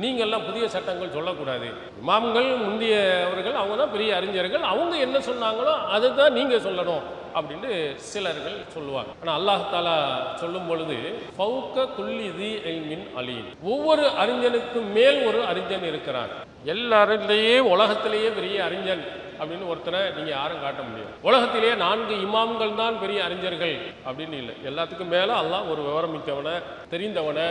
நீங்கள்லாம் புதிய சட்டங்கள் சொல்லக்கூடாது. இமாம்கள் முந்தியவர்கள் அவங்க தான் பெரிய அறிஞர்கள், அவங்க என்ன சொன்னாங்களோ அதை தான் நீங்கள் சொல்லணும் அப்படின்னு சிலர்கள் சொல்லுவாங்க. ஆனால் அல்லாஹ் தாலா சொல்லும் பொழுது ஃபௌக குல்லி தி இல்மின் அலீம், ஒவ்வொரு அறிஞனுக்கும் மேல் ஒரு அறிஞன் இருக்கிறார். எல்லாரிலேயே உலகத்திலேயே பெரிய அறிஞன் அப்படின்னு ஒருத்தரை நீங்கள் யாரும் காட்ட முடியும். உலகத்திலேயே 4 இமாம்கள் தான் பெரிய அறிஞர்கள் அப்படின்னு இல்லை. எல்லாத்துக்கும் மேலே அல்லாஹ் ஒரு விவரமிக்கவனை, தெரிந்தவனை,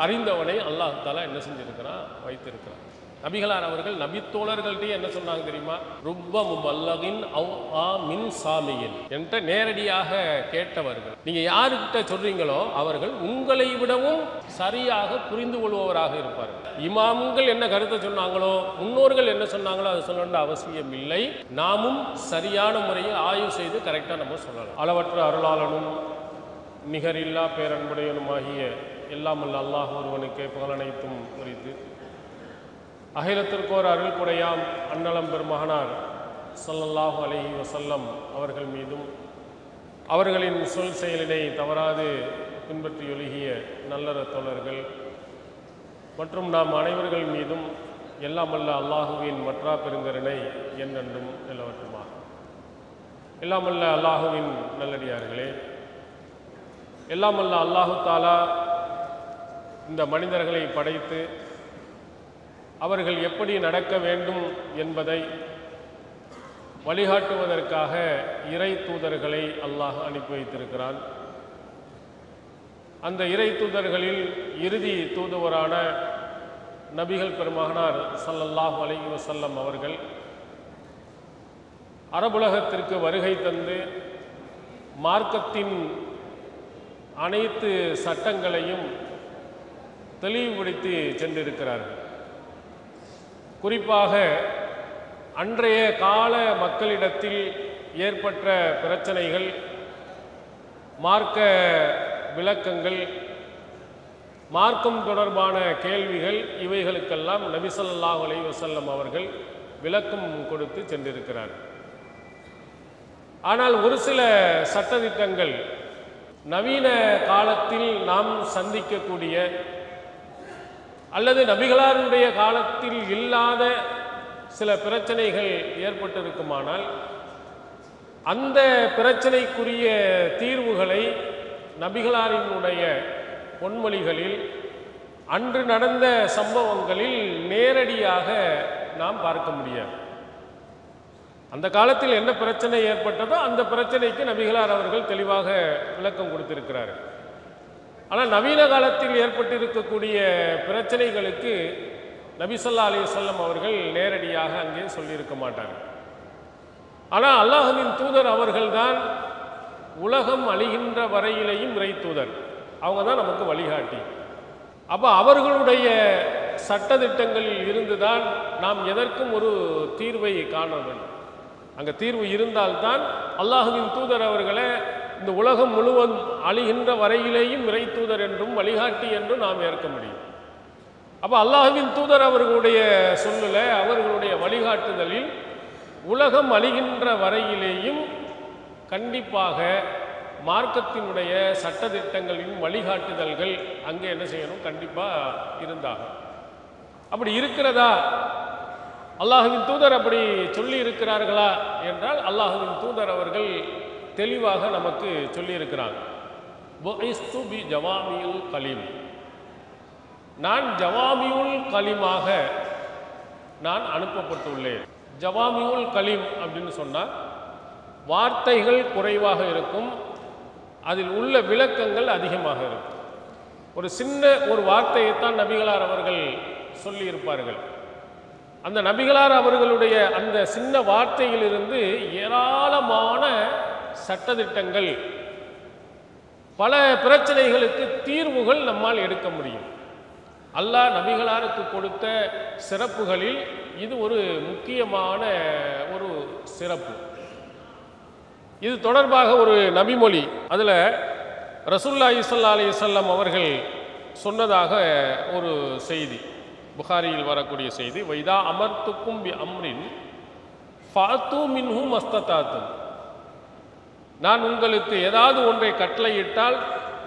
அறிந்தவனை அல்லாஹ் தாலா என்ன செஞ்சிருக்கிறான், வைத்திருக்கிறான். நபிகளார் அவர்கள் நபித்தோழர்கள்ட்டே என்ன சொன்னாங்க தெரியுமா? ருப்ப முபல்லகின் அவ் ஆ மின் சாமியின் என்ற நேரடியாக கேட்டவர்கள். நீங்கள் யாருக்கிட்ட சொல்றீங்களோ அவர்கள் உங்களை விடவும் சரியாக புரிந்து கொள்பவராக இருப்பார்கள். இமாம்கள் என்ன கருத்தை சொன்னாங்களோ, முன்னோர்கள் என்ன சொன்னாங்களோ அதை சொல்ல வேண்டிய அவசியம் இல்லை. நாமும் சரியான முறையில் ஆய்வு செய்து கரெக்டாக நம்ம சொல்லலாம். அளவற்ற அருளாளனும் நிகரில்லா பேரன்புடையனுமாகிய எல்லாம் அல்ல அல்லாஹ் ஒருவனுக்கே புகழனைத்தும் குறித்து அகிலத்திற்கோர் அருள் குடையாம் அன்னலம் பெருமகனார் ஸல்லல்லாஹு அலைஹி வஸல்லம் அவர்கள் மீதும் அவர்களின் சொல் செயலினை தவறாது பின்பற்றி ஒழுகிய நல்லற தோழர்கள் மற்றும் நாம் அனைவர்கள் மீதும் எல்லாம் அல்ல அல்லாஹுவின் மற்றா பெருங்கருணை என்றென்றும் நிலவட்டுமா. எல்லாம் அல்ல அல்லாஹுவின் நல்லடியார்களே, எல்லாம் அல்ல அல்லாஹு தாலா இந்த மனிதர்களை படைத்து அவர்கள் எப்படி நடக்க வேண்டும் என்பதை வழிகாட்டுவதற்காக இறை தூதர்களை அல்லாஹ் அனுப்பி வைத்திருக்கிறான். அந்த இறை தூதர்களில் இறுதி தூதுவரான நபிகள் பெருமகனார் ஸல்லல்லாஹு அலைஹி வஸல்லம் அவர்கள் அரபுலகத்திற்கு வருகை தந்து மார்க்கத்தின் அனைத்து சட்டங்களையும் தெளிவுபடுத்தி சென்றிருக்கிறார்கள். குறிப்பாக அன்றைய கால மக்களிடத்தில் ஏற்பட்ட பிரச்சனைகள், மார்க்க விளக்கங்கள், மார்க்கம் தொடர்பான கேள்விகள், இவைகளுக்கெல்லாம் நபி ஸல்லல்லாஹு அலைஹி வஸல்லம் அவர்கள் விளக்கம் கொடுத்து சென்றிருக்கிறார். ஆனால் ஒரு சில சட்டதிட்டங்கள் நவீன காலத்தில் நாம் சந்திக்கக்கூடிய அல்லது நபிகளாருடைய காலத்தில் இல்லாத சில பிரச்சனைகள் ஏற்பட்டிருக்குமானால் அந்த பிரச்சனைக்குரிய தீர்வுகளை நபிகளாரினுடைய பொன்மொழிகளில் அன்று நடந்த சம்பவங்களில் நேரடியாக நாம் பார்க்க முடியாது. அந்த காலத்தில் என்ன பிரச்சனை ஏற்பட்டதோ அந்த பிரச்சனைக்கு நபிகளார் அவர்கள் தெளிவாக விளக்கம் கொடுத்திருக்கிறார்கள். ஆனால் நவீன காலத்தில் ஏற்பட்டிருக்கக்கூடிய பிரச்சனைகளுக்கு நபி ஸல்லல்லாஹு அலைஹி வஸல்லம் அவர்கள் நேரடியாக அங்கே சொல்லியிருக்க மாட்டார்கள். ஆனால் அல்லாஹ்வின் தூதர் அவர்கள்தான் உலகம் அழிகின்ற வரையிலேயும் இறை தூதர். அவங்க தான் நமக்கு வழிகாட்டி. அப்போ அவர்களுடைய சட்டதிட்டங்களில் இருந்துதான் நாம் எதற்கும் ஒரு தீர்வை காண வேண்டும். அங்கே தீர்வு இருந்தால்தான் அல்லாஹ்வின் தூதர் அவர்களை இந்த உலகம் முழுவதும் அழிகின்ற வரையிலேயும் இறை தூதர் என்றும் வழிகாட்டி என்றும் நாம் ஏற்க முடியும். அப்போ அல்லாஹ்வின் தூதர் அவர்களுடைய சொல்லில், அவர்களுடைய வழிகாட்டுதலில் உலகம் அழிகின்ற வரையிலேயும் கண்டிப்பாக மார்க்கத்தினுடைய சட்டதிட்டங்களின் வழிகாட்டுதல்கள் அங்கே என்ன செய்யணும், கண்டிப்பாக இருந்தாகும். அப்படி இருக்கிறதா? அல்லாஹ்வின் தூதர் அப்படி சொல்லி இருக்கிறார்களா என்றால் அல்லாஹ்வின் தூதர் அவர்கள் தெளிவாக நமக்கு சொல்லியிருக்கிறாங்க. புஇஸ்து பி ஜவாமியுல் கலீம், நான் ஜவாமியுல் கலீமாக நான் அனுப்பப்பட்டுள்ளேன். ஜவாமியுல் கலீம் அப்படின்னு சொன்னால் வார்த்தைகள் குறைவாக இருக்கும், அதில் உள்ள விளக்கங்கள் அதிகமாக இருக்கும். ஒரு சின்ன ஒரு வார்த்தையைத்தான் நபிகளார் அவர்கள் சொல்லியிருப்பார்கள். அந்த நபிகளார் அவர்களுடைய அந்த சின்ன வார்த்தையிலிருந்து ஏராளமான சட்டதிட்டங்கள், பல பிரச்சனைகளுக்கு தீர்வுகள் நம்மால் எடுக்க முடியும். அல்லாஹ் நபிகளாருக்கு கொடுத்த சிறப்புகளில் இது ஒரு முக்கியமான ஒரு சிறப்பு. இது தொடர்பாக ஒரு நபிமொழி, அதில் ரசூலுல்லாஹி ஸல்லல்லாஹு அலைஹி வஸல்லம் அவர்கள் சொன்னதாக ஒரு செய்தி, புகாரியில் வரக்கூடிய செய்தி. வைதா அமர்த்துக்கும் பி அம்ரின் ஃபாத்து மின்ஹு மஸ்ததாத்தும், நான் உங்களுக்கு ஏதாவது ஒன்றை கட்டளையிட்டால்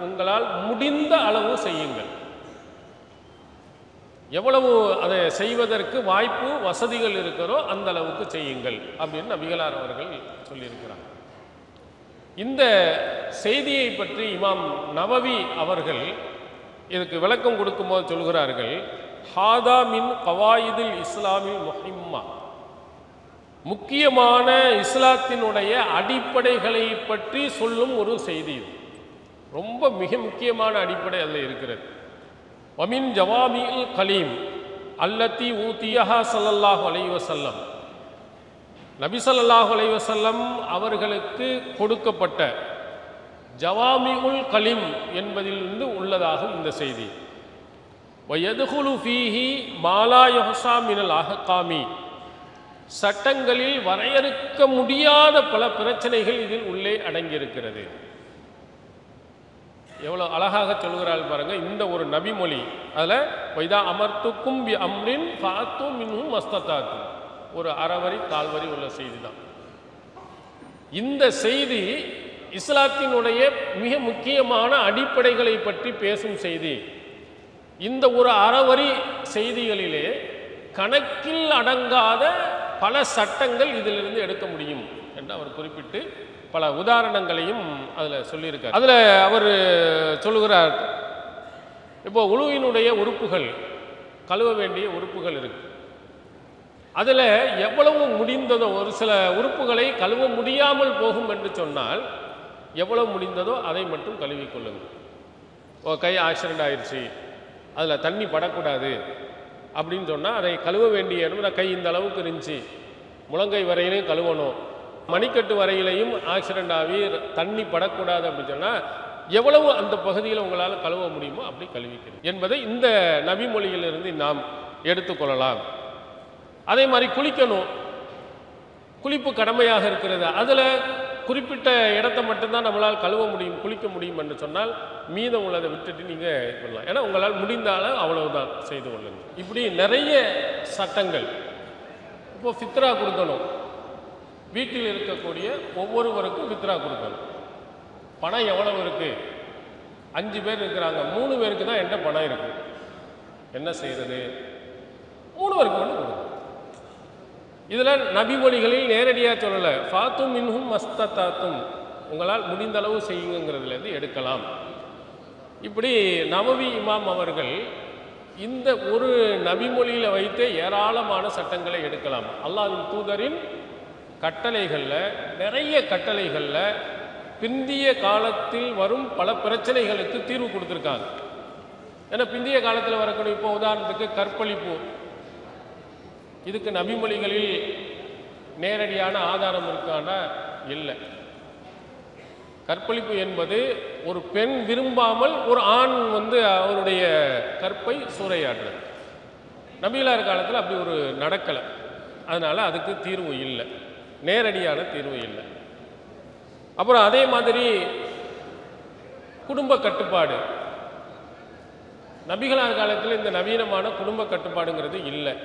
உங்களால் முடிந்த அளவு செய்யுங்கள். எவ்வளவு அதை செய்வதற்கு வாய்ப்பு வசதிகள் இருக்கிறோ அந்த அளவுக்கு செய்யுங்கள் அப்படின்னு நபிகளார் அவர்கள் சொல்லியிருக்கிறார். இந்த செய்தியை பற்றி இமாம் நவவி அவர்கள் இதுக்கு விளக்கம் கொடுக்கும்போது சொல்கிறார்கள், ஹாதா மின் கவாயிதில் இஸ்லாமில் முஹிம்மா, முக்கியமான இஸ்லாத்தினுடைய அடிப்படைகளை பற்றி சொல்லும் ஒரு செய்தி. இது ரொம்ப மிக முக்கியமான அடிப்படை அதில் இருக்கிறது. வமின் ஜவாமில் கலீம் அல்லத்தி ஊத்தியஹா ஸல்லல்லாஹு அலைஹி வஸல்லம், நபி ஸல்லல்லாஹு அலைஹி வஸல்லம் அவர்களுக்கு கொடுக்கப்பட்ட ஜவாமிஉல் கலீம் என்பதிலிருந்து உள்ளதாகும் இந்த செய்தி. வயதுகுலு ஃபீஹி மாலா யுஹ்ஸா மினல் அஹ்காமி, சட்டங்களில் வரையறுக்க முடியாத பல பிரச்சனைகள் இதில் உள்ளே அடங்கியிருக்கிறது. எவ்வளோ அழகாக சொல்கிறாள் பாருங்க இந்த ஒரு நபிமொழி. அதில் வைதா அமர்த்துக்கும் பி அம்ரின் ஃபாத்து மின்ஹும் மஸ்ததாத்து, ஒரு அறவரி கால்வரி உள்ள செய்தி தான். இந்த செய்தி இஸ்லாத்தினுடைய மிக முக்கியமான அடிப்படைகளை பற்றி பேசும் செய்தி. இந்த ஒரு அறவரி செய்திகளிலே கணக்கில் அடங்காத பல சட்டங்கள் இதிலிருந்து எடுக்க முடியும் என்று அவர் குறிப்பிட்டு பல உதாரணங்களையும் அதில் சொல்லியிருக்கார். அதில் அவர் சொல்லுகிறார், இப்போ உளுவினுடைய உறுப்புகள், கழுவ வேண்டிய உறுப்புகள் இருக்கு. அதில் எவ்வளவு முடிந்ததோ, ஒரு சில உறுப்புகளை கழுவ முடியாமல் போகும் என்று சொன்னால் எவ்வளவு முடிந்ததோ அதை மட்டும் கழுவிக்கொள்ளுங்கள். கை ஆக்சிடென்ட் ஆயிடுச்சு, அதில் தண்ணி படக்கூடாது அப்படின்னு சொன்னால் அதை கழுவ வேண்டிய இடம் கை இந்த அளவுக்கு இருந்துச்சு, முழங்கை வரையிலையும் கழுவணும், மணிக்கட்டு வரையிலையும் ஆக்சிடென்ட் ஆகி தண்ணி படக்கூடாது அப்படின்னு சொன்னால் எவ்வளவு அந்த பகுதியில் உங்களால் கழுவ முடியுமோ அப்படி கழுவிக்கிறது என்பதை இந்த நபிமொழியிலிருந்து நாம் எடுத்துக்கொள்ளலாம். அதே மாதிரி குளிக்கணும், குளிப்பு கடமையாக இருக்கிறது. அதில் குறிப்பிட்ட இடத்த மட்டும்தான் நம்மளால் கழுவ முடியும், குளிக்க முடியும் என்று சொன்னால் மீதம் உள்ளதை விட்டுட்டு நீங்கள் இது பண்ணலாம். ஏன்னா உங்களால் முடிந்தாலும் அவ்வளவுதான் செய்து கொள்ளுங்கள். இப்படி நிறைய சட்டங்கள். இப்போது ஃபித்ரா கொடுக்கணும், வீட்டில் இருக்கக்கூடிய ஒவ்வொருவருக்கும் ஃபித்ரா கொடுக்கணும். பணம் எவ்வளவு இருக்குது? 5 பேர் இருக்கிறாங்க, 3 பேருக்கு தான் என்கிட்ட பணம் இருக்குது, என்ன செய்கிறது? 3 பேருக்கு மட்டும் கொடுக்கணும். இதில் நபிமொழிகளில் நேரடியாக சொல்லலை, ஃபாத்தும் மின்ஹும் மஸ்தத்தாத்தும், உங்களால் முடிந்த அளவு செய்யுங்கிறதுலேருந்து எடுக்கலாம். இப்படி நவவி இமாம் அவர்கள் இந்த ஒரு நபிமொழியில் வைத்து ஏராளமான சட்டங்களை எடுக்கலாம். அல்லாஹ்வின் தூதரின் கட்டளைகளில், நிறைய கட்டளைகளில் பிந்திய காலத்தில் வரும் பல பிரச்சனைகளுக்கு தீர்வு கொடுத்துருக்காங்க. ஏன்னா பிந்திய காலத்தில் வரக்கூடிய, இப்போ உதாரணத்துக்கு கற்பழிப்பு, இதுக்கு நபிமொழிகளில் நேரடியான ஆதாரம் இருக்கானா? இல்லை. கற்பழிப்பு என்பது ஒரு பெண் விரும்பாமல் ஒரு ஆண் அவருடைய கற்பை சூறையாடுறது. நபிகளார் காலத்தில் அப்படி ஒரு நடக்கலை, அதனால் அதுக்கு தீர்வு இல்லை, நேரடியான தீர்வு இல்லை. அப்புறம் அதே மாதிரி குடும்ப கட்டுப்பாடு, நபிகளார் காலத்தில் இந்த நவீனமான குடும்ப கட்டுப்பாடுங்கிறது இல்லை.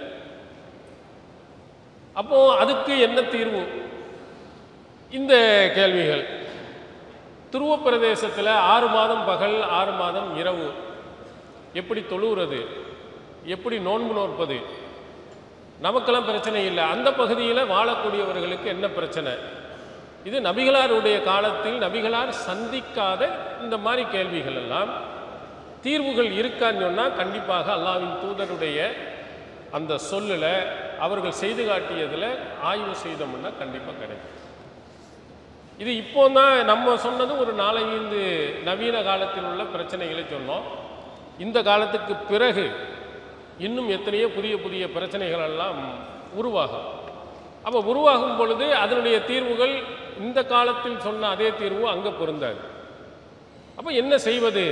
அப்போ அதுக்கு என்ன தீர்வு? இந்த கேள்விகள். துருவ பிரதேசத்தில் 6 மாதம் பகல் 6 மாதம் இரவு எப்படி தொழுகிறது, எப்படி நோன்பு நோற்பது, நமக்கெல்லாம் பிரச்சனை இல்லை. அந்த பகுதியில் வாழக்கூடியவர்களுக்கு என்ன பிரச்சனை? இது நபிகளாருடைய காலத்தில் நபிகளார் சந்திக்காத இந்த மாதிரி கேள்விகள் எல்லாம் தீர்வுகள் இருக்கான்னு சொன்னால் கண்டிப்பாக அல்லாஹ்வின் தூதருடைய அந்த சொல்லில், அவர்கள் செய்து காட்டியதில் ஆய்வு செய்தோம்னா கண்டிப்பாக கிடைக்கும். இது இப்போ தான் நம்ம சொன்னது ஒரு 4-5 நவீன காலத்தில் உள்ள பிரச்சனைகளை சொன்னோம். இந்த காலத்துக்கு பிறகு இன்னும் எத்தனையோ புதிய புதிய பிரச்சனைகள் எல்லாம் உருவாகும். அப்போ உருவாகும் பொழுது அதனுடைய தீர்வுகள் இந்த காலத்தில் சொன்ன அதே தீர்வு அங்கே பொருந்தாது. அப்போ என்ன செய்வது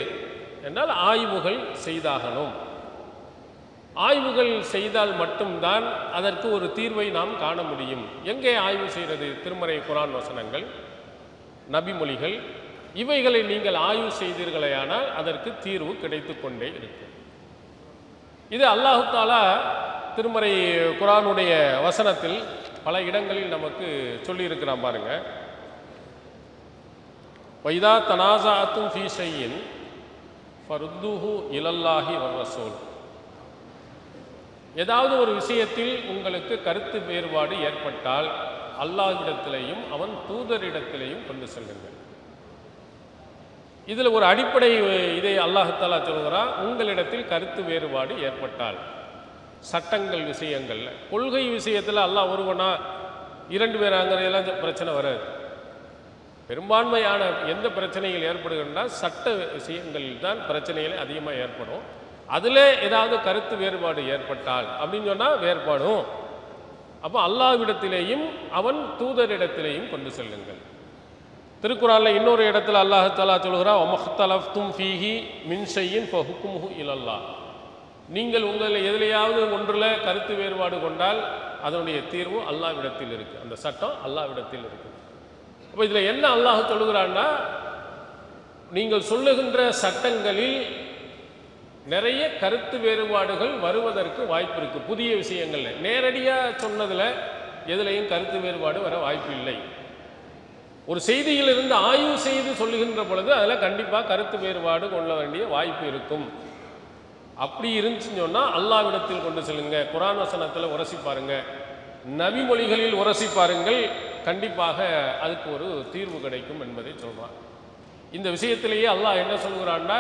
என்றால் ஆய்வுகள் செய்தாகணும். ஆய்வுகள் செய்தால் மட்டும்தான் அதற்கு ஒரு தீர்வை நாம் காண முடியும். எங்கே ஆய்வு செய்கிறது? திருமறை குர்ஆன் வசனங்கள், நபிமொழிகள், இவைகளை நீங்கள் ஆய்வு செய்தீர்களேயானால் அதற்கு தீர்வு கிடைத்து கொண்டே இருக்கும். இது அல்லாஹ் தஆலா திருமறை குர்ஆனுடைய வசனத்தில் பல இடங்களில் நமக்கு சொல்லியிருக்கிறான் பாருங்க. வைதா தனாசாத்தும் ஃபீ ஷைஇன் ஃபருத்துஹு இலல்லாஹி வர்ரசூல். ஏதாவது ஒரு விஷயத்தில் உங்களுக்கு கருத்து வேறுபாடு ஏற்பட்டால் அல்லாஹ்விடத்திலேயும் அவன் தூதரிடத்திலேயும் கொண்டு செல்லுங்கள். இதில் ஒரு அடிப்படை இதை அல்லாஹ் தஆலா சொல்கிறான், உங்களிடத்தில் கருத்து வேறுபாடு ஏற்பட்டால். சட்டங்கள் விஷயங்கள்ல, கொள்கை விஷயத்தில் அல்லாஹ் ஒருவனா இரண்டு பேராங்கிறதெல்லாம் பிரச்சனை வராது. பெரும்பான்மையான எந்த பிரச்சனைகள் ஏற்படுகின்றன சட்ட விஷயங்களில் தான் பிரச்சனைகள் அதிகமாக ஏற்படும். அதில் ஏதாவது கருத்து வேறுபாடு ஏற்பட்டால் அப்படின்னு சொன்னால் வேறுபாடும். அப்போ அல்லாஹ்விடத்திலேயும் அவன் தூதரிடத்திலேயும் கொண்டு செல்லுங்கள். திருக்குறானில் இன்னொரு இடத்துல அல்லாஹ் தஆலா சொல்கிறான், வமக்தலஃப்தும் ஃபீஹி மின் ஷைஇன் ஃபஹுக்முஹு இலல்லாஹ். நீங்கள் உங்களில் எதிலையாவது ஒன்றில் கருத்து வேறுபாடு கொண்டால் அதனுடைய தீர்வு அல்லாஹ்விடத்தில் இருக்குது. அந்த சட்டம் அல்லாஹ்விடத்தில் இருக்குது. அப்போ இதில் என்ன அல்லாஹ் சொல்லுகிறான்னா, நீங்கள் சொல்லுகின்ற சட்டங்களில் நிறைய கருத்து வேறுபாடுகள் வருவதற்கு வாய்ப்பு இருக்குது. புதிய விஷயங்கள்ல நேரடியாக சொன்னதில் எதுலையும் கருத்து வேறுபாடு வர வாய்ப்பு இல்லை. ஒரு செய்தியிலிருந்து ஆய்வு செய்து சொல்லுகின்ற பொழுது அதில் கண்டிப்பாக கருத்து வேறுபாடு கொள்ள வேண்டிய வாய்ப்பு இருக்கும். அப்படி இருந்துச்சுன்னு சொன்னால் அல்லாஹ்விடத்தில் கொண்டு செல்லுங்க. குர்ஆன் வசனத்தில் உரசி பாருங்க, நபி மொழிகளில் உரசி பாருங்கள், கண்டிப்பாக அதுக்கு ஒரு தீர்வு கிடைக்கும் என்பதை சொல்கிறான். இந்த விஷயத்திலேயே அல்லாஹ் என்ன சொல்கிறான்னா,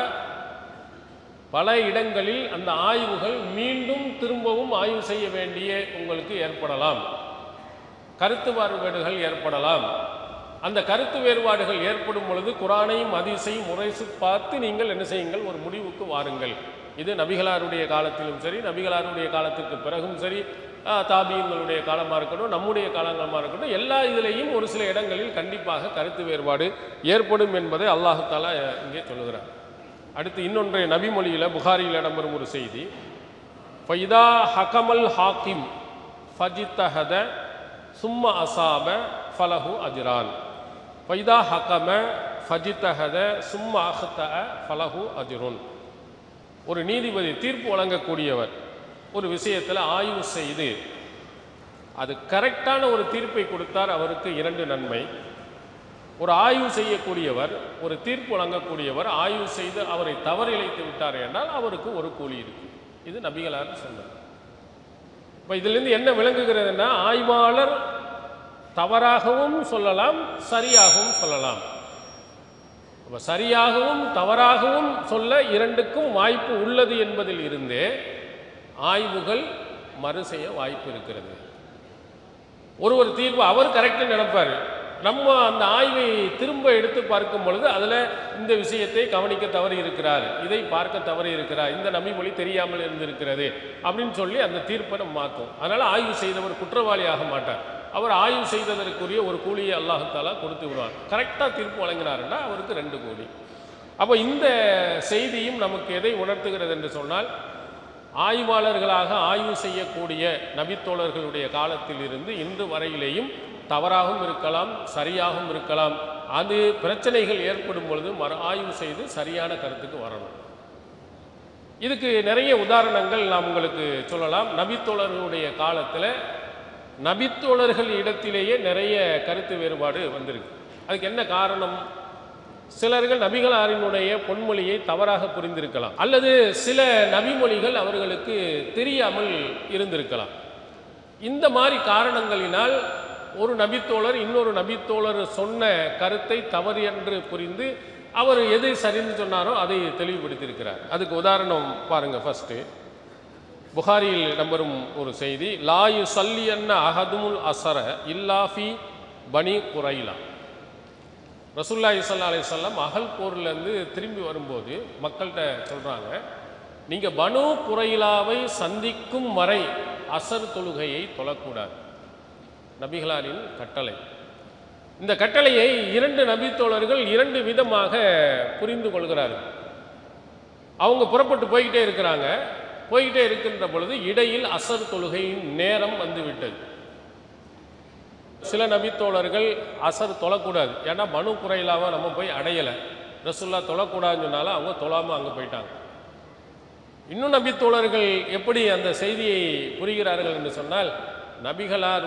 பல இடங்களில் அந்த ஆய்வுகள் மீண்டும் திரும்பவும் ஆய்வு செய்ய வேண்டிய உங்களுக்கு ஏற்படலாம், கருத்து வேறுபாடுகள் ஏற்படலாம். அந்த கருத்து வேறுபாடுகள் ஏற்படும் பொழுது குர்ஆனையும் ஹதீஸையும் முறைசு பார்த்து நீங்கள் என்ன செய்யுங்கள், ஒரு முடிவுக்கு வாருங்கள். இது நபிகளாருடைய காலத்திலும் சரி, நபிகளாருடைய காலத்துக்கு பிறகும் சரி, தாபியங்களுடைய காலமாக இருக்கட்டும், நம்முடைய காலங்களாக இருக்கட்டும், எல்லா இதிலையும் ஒரு சில இடங்களில் கண்டிப்பாக கருத்து வேறுபாடு ஏற்படும் என்பதை அல்லாஹ் தஆலா இங்கே சொல்லுகிறார். அடுத்து இன்னொன்றைய நபிமொழியில் புகாரியில் இடம்பெறும் ஒரு செய்தி, ஃபைதா ஹகமல் ஹாக்கிம் ஃபஜித்தஹத சும்ம அசாப ஃபலஹு அஜ்ரான். ஃபைதா ஹகம ஃபஜித்தஹத சும்ம அஹ்தஅ ஃபலஹு அஜ்ருன். ஒரு நீதிபதி தீர்ப்பு வழங்கக்கூடியவர் ஒரு விஷயத்தில் ஆய்வு செய்து அது கரெக்டான ஒரு தீர்ப்பை கொடுத்தார், அவருக்கு 2 நன்மை. ஒரு ஆய்வு செய்யக்கூடியவர், ஒரு தீர்ப்பு வழங்கக்கூடியவர் ஆய்வு செய்து அவரை தவறு இழைத்து விட்டார் என்றால் அவருக்கு ஒரு கூலி இருக்கு. இது நபிகளார் சொன்னார். இப்போ இதிலிருந்து என்ன விளங்குகிறதுனா, ஆய்வாளர் தவறாகவும் சொல்லலாம், சரியாகவும் சொல்லலாம். அப்போ சரியாகவும் தவறாகவும் சொல்ல இரண்டுக்கும் வாய்ப்பு உள்ளது என்பதில் இருந்தே ஆய்வுகள் மறு செய்ய வாய்ப்பு இருக்கிறது. ஒரு தீர்வு அவர் கரெக்டாக நினைப்பார், நம்ம அந்த ஆய்வை திரும்ப எடுத்து பார்க்கும் பொழுது அதில் இந்த விஷயத்தை கவனிக்க தவறி இருக்கிறார், இதை பார்க்க தவறி இருக்கிறார், இந்த நபிமொழி தெரியாமல் இருந்திருக்கிறது அப்படின்னு சொல்லி அந்த தீர்ப்பை நம்ம மாற்றும். அதனால் ஆய்வு செய்தவர் குற்றவாளியாக மாட்டார். அவர் ஆய்வு செய்ததற்குரிய ஒரு கூலியை அல்லாஹ் தஆலா கொடுத்து விடுவார். கரெக்டாக தீர்ப்பு வழங்கினாருன்னா அவருக்கு 2 கூலி. அப்போ இந்த செய்தியும் நமக்கு எதை உணர்த்துகிறது என்று சொன்னால், ஆய்வாளர்களாக ஆய்வு செய்யக்கூடிய நபித்தோழர்களுடைய காலத்தில் இருந்து இன்று வரையிலேயும் தவறாகவும் இருக்கலாம், சரியாகவும் இருக்கலாம். அது பிரச்சனைகள் ஏற்படும் பொழுது ஆய்வு செய்து சரியான கருத்துக்கு வரணும். இதுக்கு நிறைய உதாரணங்கள் நாம் உங்களுக்கு சொல்லலாம். நபித்தோழர்களுடைய காலத்தில் நபித்தோழர்கள் இடத்திலேயே நிறைய கருத்து வேறுபாடு வந்திருக்கு. அதுக்கு என்ன காரணம்? சிலர்கள் நபிகளாரினுடைய பொன்மொழியை தவறாக புரிந்திருக்கலாம், அல்லது சில நபிமொழிகள் அவர்களுக்கு தெரியாமல் இருந்திருக்கலாம். இந்த மாதிரி காரணங்களினால் ஒரு நபித்தோழர் இன்னொரு நபித்தோழர் சொன்ன கருத்தை தவறு என்று புரிந்து அவர் எதை சரின்னு சொன்னாரோ அதை தெளிவுபடுத்தியிருக்கிறார். அதுக்கு உதாரணம் பாருங்க. ஃபர்ஸ்ட் புகாரியில் இடம்பெறும் ஒரு செய்தி, லா யுஸல்லியன்ன அஹதுமுல் அஸர இல்லா ஃபி பனி குரைலா. ரசூலுல்லாஹி ஸல்லல்லாஹு அலைஹி வஸல்லம் அகல் போர்லேருந்து திரும்பி வரும்போது மக்கள்கிட்ட சொல்கிறாங்க, நீங்கள் பனு குரைலாவை சந்திக்கும் வரை அசர் தொழுகையை தொழக்கூடாது. நபிகளாரின் கட்டளை. இந்த கட்டளையை 2 நபித்தோழர்கள் 2 விதமாக புரிந்து கொள்கிறார்கள். அவங்க புறப்பட்டு போய்கிட்டே இருக்கிறாங்க. போய்கிட்டே இருக்கின்ற பொழுது இடையில் அசர் தொழுகையின் நேரம் வந்துவிட்டது. சில நபித்தோழர்கள் அசர் தொழக்கூடாது, ஏன்னா பனு குரைலாவை நம்ம போய் அடையலை, ரசூலுல்லாஹ் தொழக்கூடாதுன்னு சொன்னாலும் அவங்க தொழாமல் அங்கே போயிட்டாங்க. இன்னும் நபித்தோழர்கள் எப்படி அந்த செய்தியை புரிகிறார்கள் என்று சொன்னால், நபிகளார்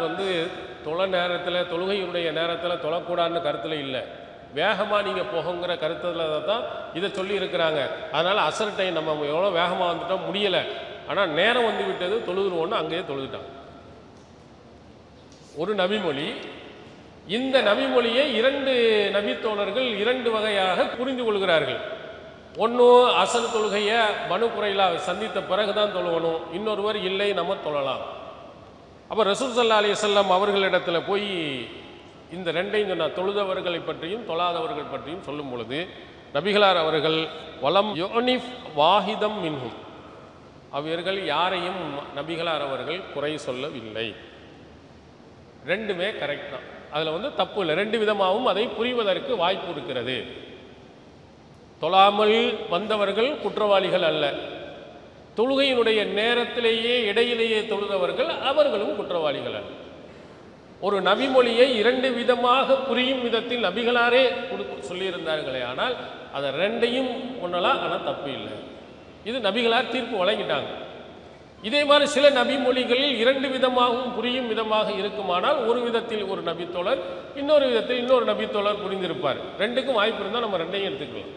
தொழுகையுடைய நேரத்தில் தொழக்கூடாதுன்னு கருத்தில் இல்லை, வேகமாக நீங்கள் போகுங்கிற கருத்தில் தான் இதை சொல்லி இருக்கிறாங்க. அதனால் அசர் டைம் நம்ம எவ்வளோ வேகமாக வந்துட்டோம் முடியலை, ஆனால் நேரம் வந்து விட்டது தொழுதுருவோன்னு அங்கேயே தொழுதுட்டாங்க. ஒரு நபிமொழி. இந்த நபிமொழியை 2 நபித்தோழர்கள் 2 வகையாக புரிந்து கொள்கிறார்கள். ஒன்று அசல் தொழுகையை பனு குறைலா சந்தித்த பிறகுதான் தொழுவணும், இன்னொருவர் இல்லை நம்ம தொழலாம். அப்போ ரசூல் ஸல்லல்லாஹு அலைஹி வஸல்லம் அவர்களிடத்தில் போய் இந்த ரெண்டையும் சொன்னார், தொழுதவர்களை பற்றியும் தொழாதவர்கள் பற்றியும் சொல்லும் பொழுது நபிகளார் அவர்கள் வலம் யோனிஃப் வாஹிதம் மின்ஹும், அவர்கள் யாரையும் நபிகளார் அவர்கள் குறை சொல்லவில்லை. ரெண்டுமே கரெக்ட் தான், அதில் தப்பு இல்லை. 2 விதமாகவும் அதை புரிவதற்கு வாய்ப்பு இருக்கிறது. தொழாமல் வந்தவர்கள் குற்றவாளிகள் அல்ல, தொழுகையினுடைய நேரத்திலேயே இடையிலேயே தொழுதவர்கள் அவர்களும் குற்றவாளிகள் அல்ல. ஒரு நபிமொழியை 2 விதமாக புரியும் விதத்தில் நபிகளாரே சொல்லியிருந்தார்களே, ஆனால் அதை 2ஐயும் ஒன்றலாம், ஆனால் தப்பு இல்லை. இது நபிகளார் தீர்ப்பு வழங்கிட்டாங்க. இதே மாதிரி சில நபிமொழிகளில் 2 விதமாகவும் புரியும் விதமாக இருக்குமானால் ஒரு விதத்தில் ஒரு நபித்தோழர், இன்னொரு விதத்தில் இன்னொரு நபித்தோழர் புரிந்திருப்பார். 2க்கும் வாய்ப்பு இருந்தால் நம்ம 2ஐயும் எடுத்துக்கலாம்.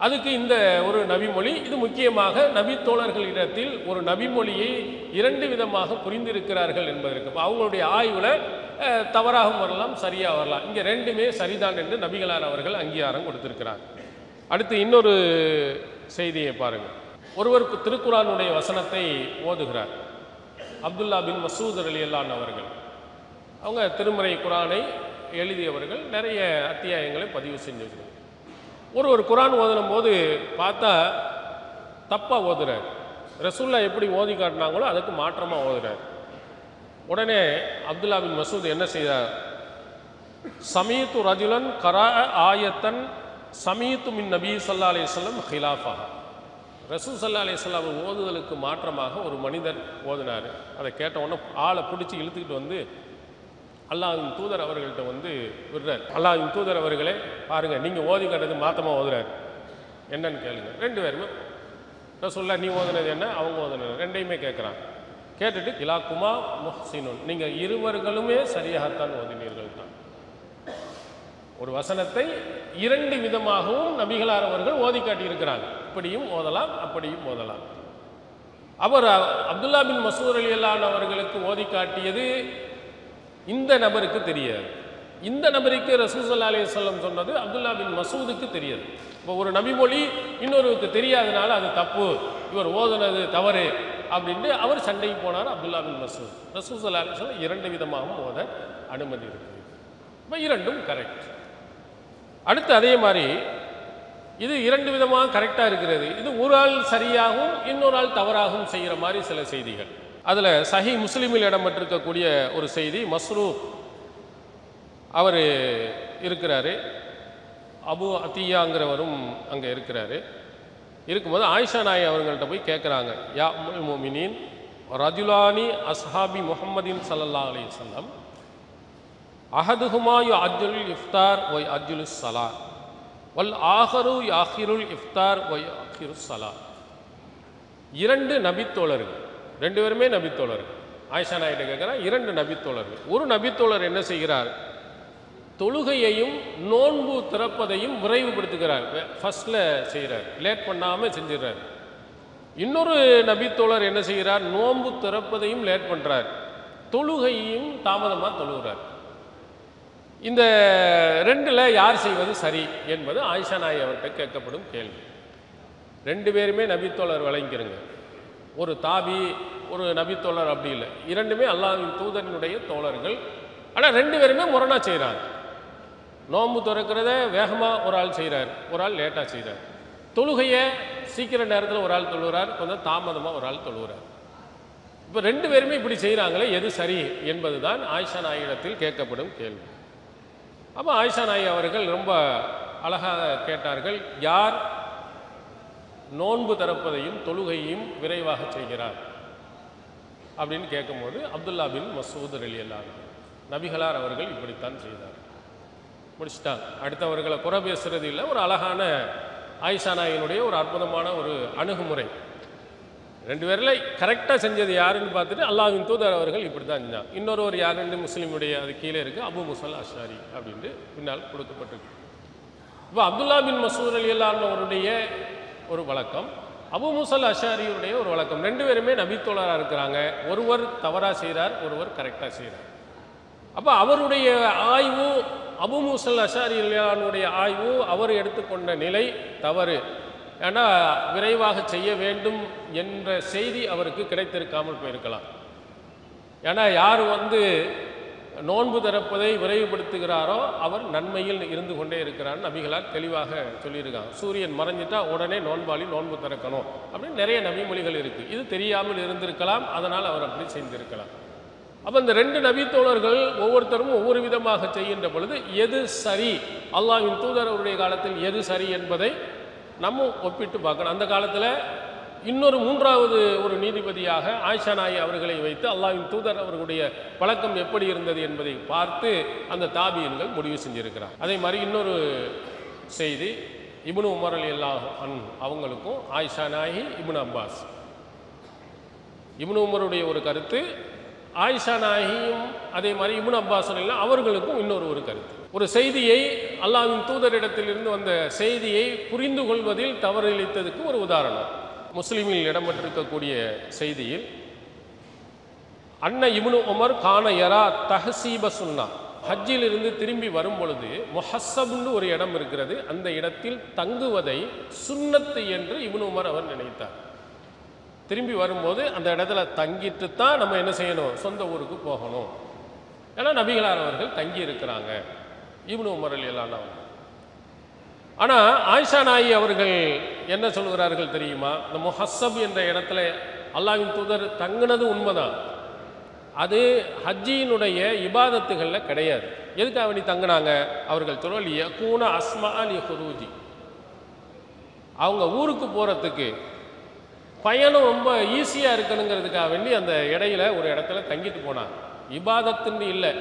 அதுக்கு இந்த ஒரு நபிமொழி இது முக்கியமாக நபித்தோழர்களிடத்தில் ஒரு நபிமொழியை 2 விதமாக புரிந்திருக்கிறார்கள் என்பதற்கு அவங்களுடைய ஆய்வில் தவறாகவும் வரலாம், சரியாக வரலாம். இங்கே 2மே சரிதான் என்று நபிகளார் அவர்கள் அங்கீகாரம் கொடுத்திருக்கிறார். அடுத்து இன்னொரு செய்தியை பாருங்கள். ஒருவர் திருக்குரானுடைய வசனத்தை ஓதுகிறார். அப்துல்லா பின் மசூத் ரலியல்லாஹு அவர்கள், அவங்க திருமறை குரானை எழுதியவர்கள், நிறைய அத்தியாயங்களை பதிவு செஞ்சுருக்காங்க. ஒரு குரான் ஓதுனும் போது பார்த்தா தப்பாக ஓதுறார். ரசூல்லா எப்படி ஓதி காட்டினாங்களோ அதுக்கு மாற்றமாக ஓதுறார். உடனே அப்துல்லா பின் மசூத் என்ன செய்தார், சமீத்து ரஜுலன் கரா ஆயத்தன் சமீத்து மின் நபி ஸல்லல்லாஹு அலைஹி வஸல்லம் ஹிலாஃபா, ரசூல் ஸல்லல்லாஹு அலைஹி வஸல்லம் ஓதுதலுக்கு மாற்றமாக ஒரு மனிதர் ஓதினார். அதை கேட்ட உடனே ஆளை பிடிச்சி இழுத்துக்கிட்டு வந்து அல்லாஹ்வின் தூதர் அவர்கள்ட்ட விடுறார். அல்லாஹ்வின் தூதர் அவர்களே பாருங்கள், நீங்கள் ஓதி காட்டுறது மாற்றமாக ஓதுறாரு, என்னன்னு கேளுங்க. 2 பேருமே ரசூலுல்லாஹ் நீ ஓதுனது என்ன, அவங்க ஓதுனது 2ஐயுமே கேட்குறாங்க. கேட்டுட்டு கிலாக்குமா முஹ்சினுன், நீங்கள் இருவர்களுமே சரியாகத்தான் ஓதினீர்கள் தான். ஒரு வசனத்தை 2 விதமாகவும் நபிகளார் அவர்கள் ஓதி காட்டியிருக்கிறாங்க. இப்படியும் ஓதலாம், அப்படியும் ஓதலாம். அவர் அப்துல்லா பின் மசூத் ரலியல்லாஹு அவர்களுக்கு ஓதி காட்டியது இந்த நபருக்கு தெரியாது. இந்த நபருக்கு ரசூல் ஸல்லல்லாஹு அலைஹி வஸல்லம் சொன்னது அப்துல்லா பின் மசூதுக்கு தெரியாது. இப்போ ஒரு நபிமொழி இன்னொருவருக்கு தெரியாதனால அது தப்பு, இவர் ஓதுனது தவறு அப்படின்ட்டு அவர் சண்டைக்கு போனார் அப்துல்லா பின் மசூத். ரசூல் ஸல்லல்லாஹு அலைஹி வஸல்லம் 2 விதமாகவும் ஓத அனுமதி இருக்குது. இப்போ 2ம் கரெக்ட். அடுத்து அதே மாதிரி இது 2 விதமாக கரெக்டாக இருக்கிறது. இது ஒரு ஆள் சரியாகவும் இன்னொரு ஆள் தவறாகவும் செய்கிற மாதிரி சில செய்திகள். அதில் சஹி முஸ்லிமில் இடம்பெற்றிருக்கக்கூடிய ஒரு செய்தி, மஸ்ரூக் அவர் இருக்கிறாரு, அபு அத்தியாங்கிறவரும் அங்கே இருக்கிறாரு. இருக்கும்போது ஆயிஷா நாய் அவங்கள்ட்ட போய் கேட்குறாங்க, யா உம்முல் முஃமினீன் ரஜுலானி அஸ்ஹாபி முஹம்மதின் ஸல்லல்லாஹு அலைஹி வஸல்லம் அஹதுஹுமா யுஅஜ்ஜுல் இஃப்தார் வ யுஅஜ்ஜுலுஸ் ஸலாத் வல் ஆஹரு யுஅஹிருல் இஃப்தார் வ யுஅஹிருஸ் ஸலாத். 2 நபித்தோழர்கள், 2 பேருமே நபித்தோழர்கள். ஆயிஷா நாயிட்ட கேட்குறான், 2 நபித்தோழர்கள். ஒரு நபித்தோழர் என்ன செய்கிறார், தொழுகையையும் நோன்பு திறப்பதையும் விரைவுபடுத்துகிறார், ஃபர்ஸ்டில் செய்கிறார், லேட் பண்ணாமல் செஞ்சிடறார். இன்னொரு நபித்தோழர் என்ன செய்கிறார், நோன்பு திறப்பதையும் லேட் பண்ணுறார், தொழுகையையும் தாமதமாக தொழுகிறார். இந்த 2ல் யார் செய்வது சரி என்பது ஆயிஷா நாய் அவர்கிட்ட கேட்கப்படும் கேள்வி. 2 பேருமே நபித்தோழர் விளங்கிக்கிறங்க. ஒரு தாபி ஒரு நபித்தோழர் அப்படி இல்லை, 2மே அல்லாஹ்வின் தூதரினுடைய தோழர்கள். ஆனால் 2 பேருமே முரணாக செய்கிறாங்க. நோன்பு திறக்கிறத வேகமாக ஒரு ஆள் செய்கிறார், ஒரு ஆள் லேட்டாக செய்கிறார். தொழுகையை சீக்கிரம் நேரத்தில் ஒரு ஆள் தொழுகிறார், கொஞ்சம் தாமதமாக ஒரு ஆள் தொழுகிறார். இப்போ 2 பேருமே இப்படி செய்கிறாங்களே, எது சரி என்பது தான் ஆயிஷா நாயிடத்தில் கேட்கப்படும் கேள்வி. அப்போ ஆயிஷா நாய் அவர்கள் ரொம்ப அழகாக கேட்டார்கள், யார் நோன்பு திறப்பதையும் தொழுகையையும் விரைவாக செய்கிறார் அப்படின்னு கேட்கும்போது அப்துல்லா பின் மசூத் ரலியல்லாஹு நபிகளார் அவர்கள் இப்படித்தான் செய்தார். முடிச்சுட்டாங்க. அடுத்தவர்களை குறை பேசுறது இல்லை, ஒரு அழகான ஆயிஷா நாயினுடைய ஒரு அற்புதமான ஒரு அணுகுமுறை. 2 பேரில் கரெக்டாக செஞ்சது யாருன்னு பார்த்துட்டு அல்லாஹ்வின் தூதர் அவர்கள் இப்படி தான் செஞ்சாங்க. இன்னொருவர் யாருன்னு முஸ்லீமுடைய அது கீழே இருக்குது, அபு முசல் அஷ்ஷாரி அப்படின்ட்டு பின்னால் கொடுக்கப்பட்டிருக்கு. இப்போ அப்துல்லா பின் மசூத் ரலியல்லாஹு அவருடைய ஒரு வழக்கம், அபு மூசல் அஷாரியுடைய ஒரு வழக்கம், ரெண்டு பேருமே நபித்தோழராக இருக்கிறாங்க, ஒருவர் தவறாக செய்கிறார், ஒருவர் கரெக்டாக செய்கிறார். அப்போ அவருடைய ஆய்வு, அபு மூசல் அஷாரியுடைய ஆய்வு, அவர் எடுத்துக்கொண்ட நிலை தவறு. ஏன்னா விரைவாக செய்ய வேண்டும் என்ற செய்தி அவருக்கு கிடைத்திருக்காமல் போயிருக்கலாம். ஏன்னா யார் நோன்பு திறப்பதை விரைவுபடுத்துகிறாரோ அவர் நன்மையில் இருந்து கொண்டே இருக்கிறார். நபிகளார் தெளிவாக சொல்லியிருக்காங்க. சூரியன் மறைஞ்சிட்டா உடனே நோன்பாளி நோன்பு திறக்கணும் அப்படின்னு நிறைய நபிமொழிகள் இருக்குது. இது தெரியாமல் இருந்திருக்கலாம், அதனால் அவர் அப்படி செய்திருக்கலாம். அப்போ இந்த ரெண்டு நபித்தோழர்கள் ஒவ்வொருத்தரும் ஒவ்வொரு விதமாக செய்கின்ற பொழுது எது சரி, அல்லாஹ்வின் தூதர் அவருடைய காலத்தில் எது சரி என்பதை நம்ம ஒப்பிட்டு பார்க்கணும். அந்த காலத்தில் இன்னொரு மூன்றாவது ஒரு நீதிபதியாக ஆயிஷா நாயி அவர்களை வைத்து அல்லாஹ்வின் தூதர் அவர்களுடைய பழக்கம் எப்படி இருந்தது என்பதை பார்த்து அந்த தாபியன்கள் முடிவு செஞ்சிருக்கிறார். அதே மாதிரி இன்னொரு செய்தி, இப்னு உமர் ரலியல்லாஹு அன்ஹு அவங்களுக்கும் ஆயிஷா நாயி, இப்னு அப்பாஸ், இப்னு உமருடைய ஒரு கருத்து, ஆயிஷா நாயியும் அதே மாதிரி இப்னு அப்பாஸ் அவர்களுக்கும் இன்னொரு ஒரு கருத்து. ஒரு செய்தியை, அல்லாஹ்வின் தூதரிடத்திலிருந்து வந்த செய்தியை புரிந்து கொள்வதில் தவறிழைத்ததுக்கு ஒரு உதாரணம். முஸ்லிமில் இடம்பெற்றிருக்கக்கூடிய செய்தியில் அன்ன இப்னு உமர் கான யரா தஹசீப சுன்னா, ஹஜ்ஜில் இருந்து திரும்பி வரும் பொழுது முஹஸ்ஸப்னு ஒரு இடம் இருக்கிறது, அந்த இடத்தில் தங்குவதை சுன்னத்து என்று இப்னு உமர் அவர் நினைத்தார். திரும்பி வரும்போது அந்த இடத்துல தங்கிட்டு தான் நம்ம என்ன செய்யணும், சொந்த ஊருக்கு போகணும். ஏன்னா நபிகளார் அவர்கள் தங்கி இருக்கிறாங்க, இப்னு உமர் ரலியல்லாஹு அன்ஹு. ஆனால் ஆயிஷா நாயி அவர்கள் என்ன சொல்கிறார்கள் தெரியுமா, இந்த முஹஸ்ஸப் என்ற இடத்துல அல்லாஹ்வின் தூதர் தங்கினது உண்மைதான், அது ஹஜ்ஜியினுடைய இபாதத்துகளில் கிடையாது. எதுக்காக வேண்டி தங்கினாங்க? அவர்கள் சொல்லி யகூன அஸ்மா அலி ஹுரூஜி, அவங்க ஊருக்கு போகிறதுக்கு பயணம் ரொம்ப ஈஸியாக இருக்கணுங்கிறதுக்காக வேண்டி அந்த இடையில ஒரு இடத்துல தங்கிட்டு போனாங்க. இபாதத்துன்னு இல்லை,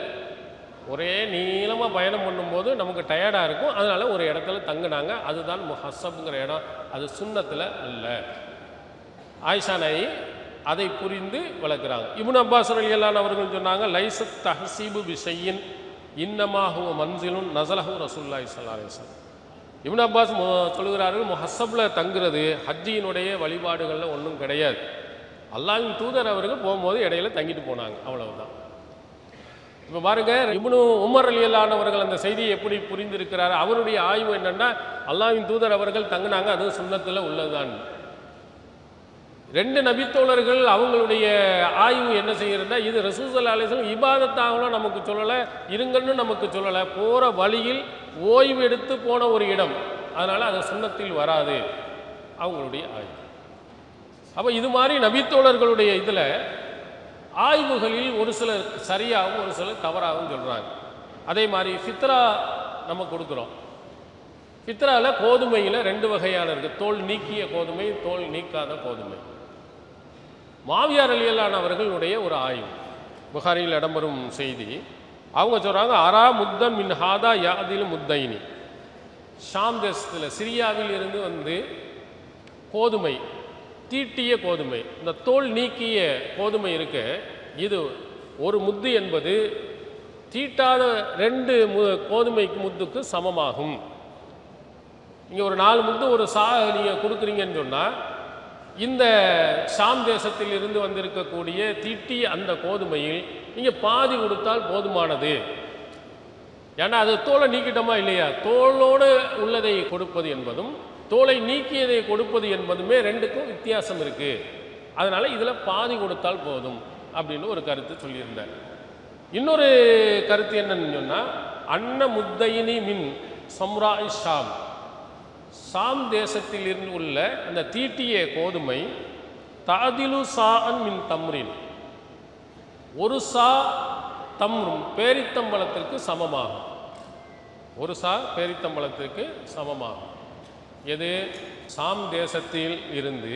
ஒரே நீளமாக பயணம் பண்ணும்போது நமக்கு டயர்டாக இருக்கும், அதனால் ஒரு இடத்துல தங்கினாங்க. அதுதான் முஹஸ்ஸப்ங்கிற இடம், அது சுன்னத்தில் அல்ல. ஆயிஷா நாயி அதை புரிந்து வளர்க்குறாங்க. இப்னு அப்பாஸ் ரலியல்லாஹு அவர்கள் சொன்னாங்க, லைஸத் தஹ்சீபு பிஷையின் இன்னமா ஹுவ மன்சிலுன் நஸலஹு ரசூலுல்லாஹி ஸல்லல்லாஹு அலைஹி வஸல்லம். இப்னு அப்பாஸ் சொல்கிறார்கள், முஹஸ்ஸபில் தங்குறது ஹஜ்ஜியினுடைய வழிபாடுகளில் ஒன்றும் கிடையாது. அல்லாஹ்வின் தூதர் அவர்கள் போகும்போது இடையில தங்கிட்டு போனாங்க, அவ்வளவுதான். இப்போ பாருங்க, இப்னு உமர் ரலியல்லாஹு அவர்கள் அந்த செய்தியை எப்படி புரிந்திருக்கிறார்? அவருடைய ஆய்வு என்னென்னா, அல்லாஹ்வின் தூதர் அவர்கள் தங்கினாங்க, அது சுன்னத்தில் உள்ளதுதான். ரெண்டு நபித்தோழர்கள் அவங்களுடைய ஆய்வு என்ன செய்யறதுன்னா, இது ரசூல் ஸல்லல்லாஹு அலைஹி வஸல்லம் இபாதத்தாகவும் நமக்கு சொல்லலை, இருங்கன்னு நமக்கு சொல்லலை, போகிற வழியில் ஓய்வு எடுத்து போன ஒரு இடம், அதனால் அது சுன்னத்தில் வராது, அவங்களுடைய ஆய்வு. அப்போ இது மாதிரி நபித்தோழர்களுடைய இதில் ஆய்வுகளில் ஒரு சிலர் சரியாகவும் ஒரு சிலர் தவறாகவும் சொல்கிறாங்க. அதே மாதிரி ஃபித்ரா நம்ம கொடுக்குறோம். ஃபித்ராவில் கோதுமையில் ரெண்டு வகையான இருக்குது, தோல் நீக்கிய கோதுமை, தோல் நீக்காத கோதுமை. மாவியார் ரலியல்லாஹு அவர்களுடைய ஒரு ஆய்வு, புகாரியில் இடம்பெறும் செய்தி, அவங்க சொல்கிறாங்க, அரா முத்தன் மின் ஹாதா யாதில் முத்தைனி, ஷாம் தேசத்தில் சிரியாவில் இருந்து கோதுமை, தீட்டிய கோதுமை, இந்த தோல் நீக்கிய கோதுமை இருக்க, இது ஒரு முத்து என்பது தீட்டாத ரெண்டு கோதுமை முத்துக்கு சமமாகும். இங்கே ஒரு 4 முத்து ஒரு நீங்கள் கொடுக்குறீங்கன்னு சொன்னால், இந்த ஷாம் தேசத்தில் இருந்து வந்திருக்கக்கூடிய தீட்டிய அந்த கோதுமையில் நீங்கள் பாதி கொடுத்தால் போதுமானது. ஏன்னா அது தோலை நீக்கிட்டோமா இல்லையா, தோலோடு உள்ளதை கொடுப்பது என்பதும் தோலை நீக்கியதை கொடுப்பது என்பதுமே ரெண்டுக்கும் வித்தியாசம் இருக்குது, அதனால் இதில் பாதி கொடுத்தால் போதும் அப்படின்னு ஒரு கருத்து சொல்லியிருந்தார். இன்னொரு கருத்து என்னன்னு சொன்னால், அன்ன முத்தைனி மின் சம்ரா ஷாம், ஷாம் தேசத்தில் இருந்து உள்ள அந்த தீட்டிய கோதுமை தாதிலு சாஅன் மின் தம்ரின், ஒரு சா தம்ரும் பேரித்தம்பழத்திற்கு சமமாகும், ஒரு சா பேரித்தம்பழத்திற்கு சமமாகும். எது? ஷாம் தேசத்தில் இருந்து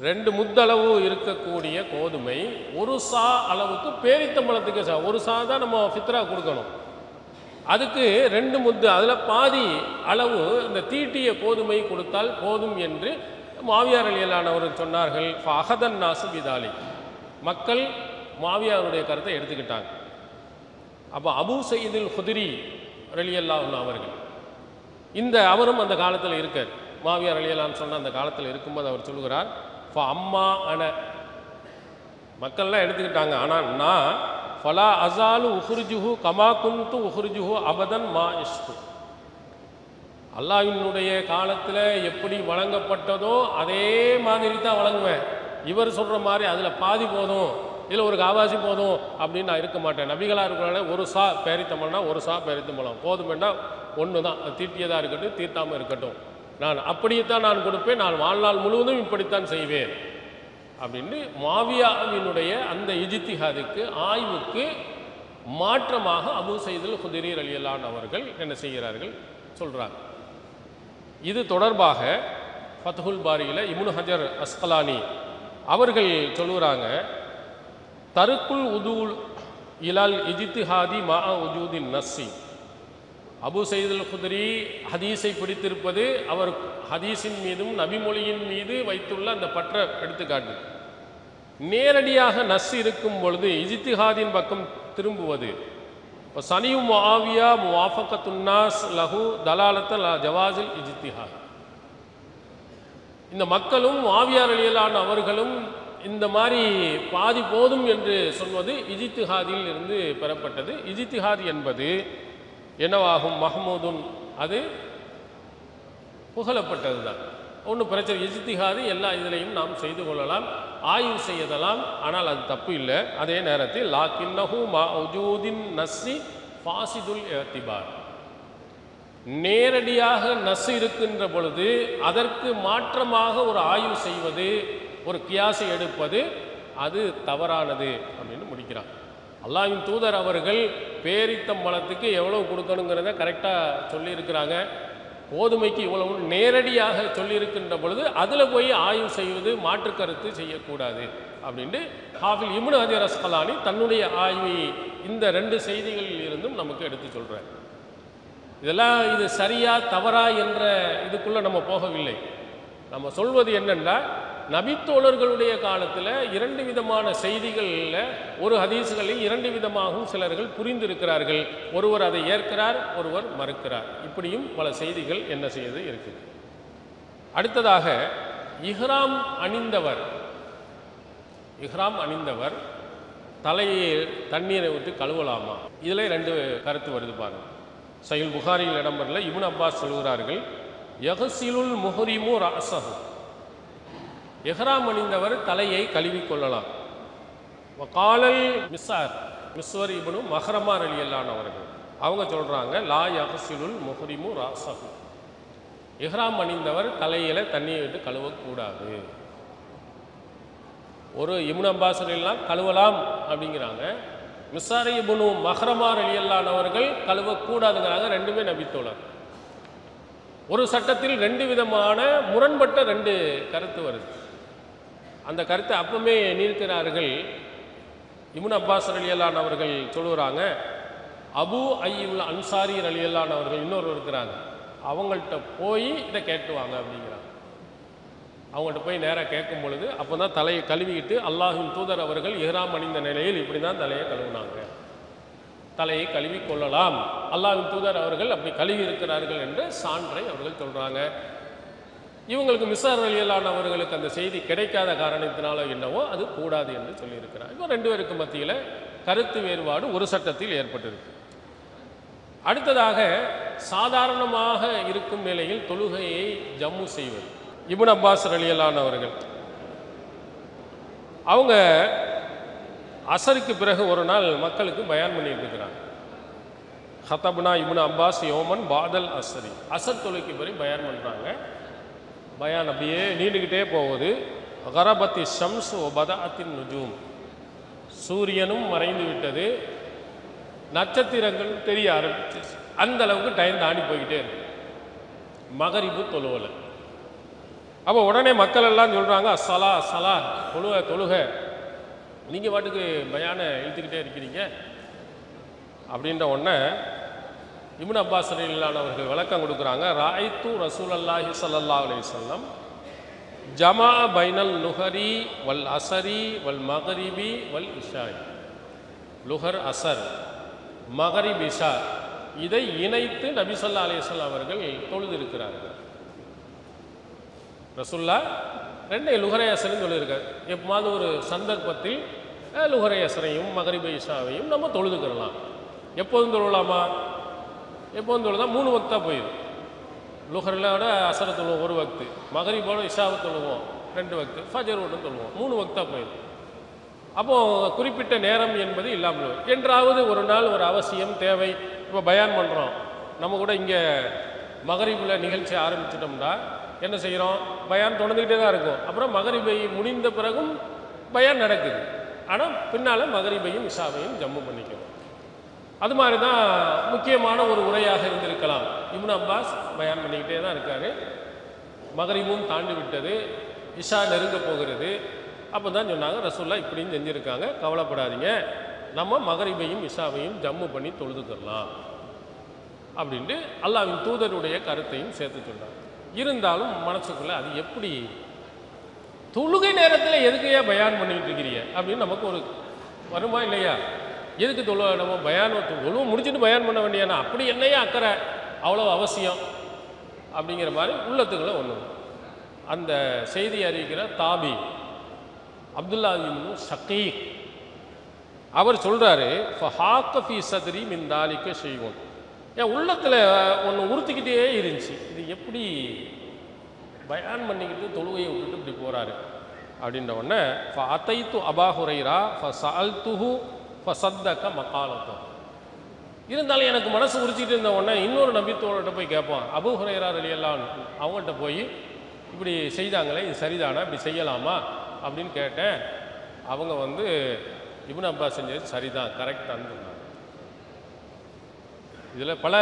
2 முத்தளவு இருக்கக்கூடிய கோதுமை ஒரு சா அளவுக்கு பேரித்தம்பழத்துக்கு ஒரு சா தான் நம்ம ஃபித்ரா கொடுக்கணும், அதுக்கு 2 முத்து, அதில் பாதி அளவு இந்த தீட்டிய கோதுமை கொடுத்தால் போதும் என்று மாவியார் ரலியல்லாஹு அவர்கள் சொன்னார்கள். ஃபஅஹதன் நாசு பிதாலி, மக்கள் மாவியாருடைய கருத்தை எடுத்துக்கிட்டாங்க. அப்போ அபூ சயீதுல் குத்ரி ரலியல்லாஹு அவர்கள், அவரும் அந்த காலத்தில் இருக்கார், மாவியார் ரலியல்லாஹு சொன்ன அந்த காலத்தில் இருக்கும்போது அவர் சொல்லுகிறார், அம்மா அன, மக்கள்லாம் எடுத்துக்கிட்டாங்க, ஆனால் நான் ஃபலா அசாலு உஹ்ருஜுஹு கமா குந்து உஹ்ருஜுஹு அபதன் மா இஷ்து, அல்லாஹ்வினுடைய காலத்தில் எப்படி வழங்கப்பட்டதோ அதே மாதிரி தான் வழங்குவேன். இவர் சொல்கிற மாதிரி அதில் பாதி போதும், இதில் ஒரு காவாசி போதும் அப்படின்னு நான் இருக்க மாட்டேன். நபிகளாக இருக்கிறனால ஒரு சா பேரித்தம்பளம்னா ஒரு சா பேரித்தம்பளம் போதுமென்னா ஒன்று தான், அது தீட்டியதாக இருக்கட்டும் தீட்டாமல் இருக்கட்டும், நான் அப்படித்தான் நான் கொடுப்பேன், நான் வாழ்நாள் முழுவதும் இப்படித்தான் செய்வேன் அப்படின்னு முஆவியாவினுடைய அந்த இஜ்திஹாதுக்கு ஆய்வுக்கு மாற்றமாக அபூ சயீதுல் குத்ரி ரலியல்லாஹு அன்ஹு அவர்கள் என்ன செய்கிறார்கள் சொல்கிறாங்க. இது தொடர்பாக ஃபத்ஹுல் பாரியில் இப்னு ஹஜர் அஸ்கலானி அவர்கள் சொல்லுறாங்க, தருக்குல் உதூல் இலால் இஜ்திஹாதி மா உஜூதின் நஸ்ஸி, அபூ சயீதுல் குத்ரி ஹதீஸை பிடித்திருப்பது அவர் ஹதீஸின் மீதும் நபிமொழியின் மீது வைத்துள்ள அந்த பற்ற எடுத்துக்காட்டு. நேரடியாக நஸ் இருக்கும் பொழுது இஜ்திஹாதின் பக்கம் திரும்புவது, இப்போ சனியு முஆவியா முவாஃபகத்துன்னாஸ் லஹு தலாலத்த லா ஜவாஸில் இஜ்திஹாத், இந்த மக்களும் முஆவியார் ரலியல்லாஹு அன்ஹு அவர்களும் இந்த மாதிரி பாதி போதும் என்று சொல்வது இஜ்திஹாதில் இருந்து பெறப்பட்டது. இஜ்திஹாத் என்பது என்னவாகும்? மஹ்மூதுன், அது புகழப்பட்டது தான், ஒன்றும் பிரச்சனை. இஜ்திஹாது எல்லா இதிலையும் நாம் செய்து கொள்ளலாம், ஆய்வு செய்யலாம், ஆனால் அது தப்பு இல்லை. அதே நேரத்தில் லாக்கின்னஹு மௌஜூதின் நஸ்ஸி ஃபாசிதுல் இஅ்திபார், நேரடியாக நஸ் இருக்கின்ற பொழுது அதற்கு மாற்றமாக ஒரு ஆய்வு செய்வது, ஒரு கியாசை எடுப்பது, அது தவறானது அப்படின்னு முடிக்கிறான். அல்லாஹ்வின் தூதர் அவர்கள் பேரித்தம்பழத்துக்கு எவ்வளவு கொடுக்கணுங்கிறத கரெக்டாக சொல்லியிருக்கிறாங்க. கோதுமைக்கு இவ்வளவு நேரடியாக சொல்லியிருக்கின்ற பொழுது அதில் போய் ஆய்வு செய்வது, மாற்று கருத்து செய்யக்கூடாது அப்படின்ட்டு ஹாஃபில் இப்னு ஹஜர் அஸ்கலானி தன்னுடைய ஆய்வை இந்த ரெண்டு செய்திகளில் இருந்தும் நமக்கு எடுத்து சொல்கிறார். இதெல்லாம் இது சரியா தவறா என்ற இதுக்குள்ளே நம்ம போகவில்லை. நம்ம சொல்வது என்னென்னா, நபித்தோழர்களுடைய காலத்தில் இரண்டு விதமான செய்திகளில் ஒரு ஹதீஸ்களில் இரண்டு விதமாகவும் சிலர்கள் புரிந்திருக்கிறார்கள். ஒருவர் அதை ஏற்கிறார், ஒருவர் மறுக்கிறார். இப்படியும் பல செய்திகள் என்ன செய்து இருக்குது. அடுத்ததாக இஹ்ராம் அணிந்தவர் தலையை தண்ணீரை விட்டு கழுவலாமா? இதில் ரெண்டு கருத்து வருது பாருங்க. சஹீஹ் புகாரியில் இடம்பெறல இப்னு அப்பாஸ் சொல்கிறார்கள், யஹ்சிலுல் முஹ்ரிமு ரஅஸஹு, இஹ்ராம் அணிந்தவர் தலையை கழுவிக்கொள்ளலாம். வகாலல் மிஸ்வர் இப்னு மஹ்ரமா ரலியல்லாஹு அன்ஹு அவர்கள் அவங்க சொல்கிறாங்க, லா யஹ்சிலுல் முஹ்ரிமு ரஅஸஹு, இஹ்ராம் அணிந்தவர் தலையில் தண்ணியை விட்டு கழுவக்கூடாது. ஒரு இப்னு அப்பாஸ் ரலியல்லாஹு கழுவலாம் அப்படிங்கிறாங்க, மிஸ்ஸார் இப்னு மஹ்ரமா ரலியல்லாஹு அன்ஹு அவர்கள் கழுவக்கூடாதுங்கிறாங்க. ரெண்டுமே நபித்தோழர். ஒரு சட்டத்தில் ரெண்டு விதமான முரண்பட்ட ரெண்டு கருத்து வருது. அந்த கருத்தை அப்பவுமே நீக்கிறார்கள். இப்னு அப்பாஸ் ரலியல்லாஹு அன்ஹு அவர்கள் சொல்லுறாங்க, அபு அய்யுல் அன்சாரி ரலியல்லாஹு அன்ஹு அவர்கள் இன்னொரு இருக்கிறாங்க, அவங்கள்ட்ட போய் இதை கேட்டுவாங்க அப்படிங்கிறாங்க. அவங்கள்ட்ட போய் நேராக கேட்கும் பொழுது அப்போ தான் தலையை கழுவிக்கிட்டு, அல்லாஹ்வின் தூதர் அவர்கள் இஹ்ராம் அணிந்த நிலையில் இப்படி தான் தலையை கழுவினாங்க, தலையை கழுவி கொள்ளலாம், அல்லாஹ்வின் தூதர் அவர்கள் அப்படி கழுவி இருக்கிறார்கள் என்ற சான்றை அவர்கள் சொல்கிறாங்க. இவங்களுக்கு மிஸ்ஸார் ரலியல்லாஹு அன்ஹு அவர்களுக்கு அந்த செய்தி கிடைக்காத காரணத்தினால என்னவோ அது கூடாது என்று சொல்லியிருக்கிறார். இப்போ ரெண்டு பேருக்கு மத்தியில் கருத்து வேறுபாடு ஒரு சட்டத்தில் ஏற்பட்டிருக்கு. அடுத்ததாக சாதாரணமாக இருக்கும் நிலையில் தொழுகையை ஜம்மு செய்வது. இப்னு அப்பாஸ் ரலியல்லாஹு அன்ஹு அவர்கள் அவங்க அசருக்கு பிறகு ஒரு நாள் மக்களுக்கு பயான் பண்ணிட்டு இருக்கிறாங்க. ஹத்தப்னா இப்னு அப்பாஸ் யோமன் பாதல் அஸ்ரி, அசர் தொழுகைக்கு பிறகு பயான் பண்ணுறாங்க. பயான் அப்படியே நீண்டுக்கிட்டே போகுது. கரபத்தி ஷம்ஸ் ஒ பதஅத்தின் நுஜூம், சூரியனும் மறைந்து விட்டது, நட்சத்திரங்கள் தெரிய ஆரம்பிச்சு. அந்த அளவுக்கு டைம் தாண்டி போய்கிட்டே இருக்கு. மகரிபு தொழுவலை. அப்போ உடனே மக்கள் எல்லாம் சொல்கிறாங்க, அஸ்ஸலா அஸ்ஸலா, தொழுக, நீங்கள் பாட்டுக்கு பயானை இழுத்துக்கிட்டே இருக்கிறீங்க அப்படின்ற உடனே இப்னு அப்பாஸ் ரலியல்லாஹு அன்ஹு அவர்கள் விளக்கம் கொடுக்குறாங்க. ராய்த்து ரசூலல்லாஹி ஸல்லல்லாஹு அலைஹி வஸல்லம் ஜமா பைனல் நுஹரி வல் அசரி வல் மகரிபி வல் இஷாய், லுஹர் அசர் மகரிப் இஷா இதை இணைத்து நபி ஸல்லல்லாஹு அலைஹி வஸல்லம் அவர்கள் தொழுது இருக்கிறார்கள். ரசுல்லா ரெண்டு லுஹரை அசர்னு சொல்லியிருக்காரு. எப்போது ஒரு சந்தர்ப்பத்தில் லுஹரை அசரையும் மகரிபை இஷாவையும் நம்ம தொழுதுக்கிறலாம். எப்போதும் தொழுலாமா? எப்போதும் தொழுதா 3 வக்தாக போயிடும். லுஹரோட அசரை தொழுவோம் 1 வக்து, மகரிபோட இஷாவை தொழுவோம் 2 வக்து, ஃபஜரோடு தொழுவோம் 3 வக்தாக போயிடும். அப்போது குறிப்பிட்ட நேரம் என்பது இல்லாமல் என்றாவது ஒரு நாள் ஒரு அவசியம் தேவை. இப்போ பயான் பண்ணுறோம், நம்ம கூட இங்கே மகரிபில் நிகழ்ச்சி ஆரம்பிச்சிட்டோம்னா என்ன செய்கிறோம்? பயான் தொடர்ந்துக்கிட்டே தான் இருக்கும். அப்புறம் மகரிபை முடிந்த பிறகும் பயான் நடக்குது. ஆனால் பின்னால் மகரிபையும் இஷாவையும் ஜம்மு பண்ணிக்கணும். அது மாதிரி தான் முக்கியமான ஒரு உரையாக இருந்திருக்கலாம். இப்னு அப்பாஸ் பயான் பண்ணிக்கிட்டே தான் இருக்காரு. மகரிபும் தாண்டி விட்டது, இஷா நெருங்க போகிறது. அப்போ தான் சொன்னாங்க, ரசூல்லா இப்படின்னு செஞ்சுருக்காங்க, கவலைப்படாதீங்க, நம்ம மகரிபையும் இஷாவையும் ஜம்மு பண்ணி தொழுதுக்கலாம் அப்படின்ட்டு அல்லாஹ்வின் தூதருடைய கருத்தையும் சேர்த்து சொன்னாங்க. இருந்தாலும் மனசுக்குள்ளே அது எப்படி தொழுகை நேரத்தில் எதுக்கையா பயான் பண்ணிக்கிட்டு இருக்கிறீங்க அப்படின்னு நமக்கு ஒரு வருமா இல்லையா? எதுக்கு நம்ம பயான் தொழுவு முடிச்சுட்டு பயான் பண்ண வேண்டியானா அப்படி என்னையா அக்கறை, அவ்வளோ அவசியம் அப்படிங்கிற மாதிரி உள்ளத்துக்குள்ள ஒன்று. அந்த செய்தி அறிவிக்கிற தாபி அப்துல்லா இப்னு ஷகீக் அவர் சொல்கிறாரு, ஃபஹாக்கஃபி சத்ரி மின் தாலிக்க செய்வோம், என் உள்ளத்தில் ஒன்று உறுத்திக்கிட்டே இருந்துச்சு, இது எப்படி பயான் பண்ணிக்கிட்டு தொழுகையை விட்டுட்டு இப்படி போகிறாரு அப்படின்ற உடனே அத்தைத்து அபா ஹுரைரா ஃபஸஅல்துஹு ஃபஸத்தக மகாலத்து. இருந்தாலும் எனக்கு மனசு உரிச்சிட்டு இருந்த உடனே இன்னொரு நபித்தோழர்கிட்ட போய் கேட்பான், அபூ ஹுரைரா ரலியல்லாஹு அன்ஹு அவங்கள்ட்ட போய் இப்படி செய்தாங்களே, இது சரிதானா, இப்படி செய்யலாமா அப்படின்னு கேட்டேன். அவங்க இப்னு அப்பாஸ் செஞ்சது சரிதான், கரெக்டான்னு சொன்னாங்க. இதில் பல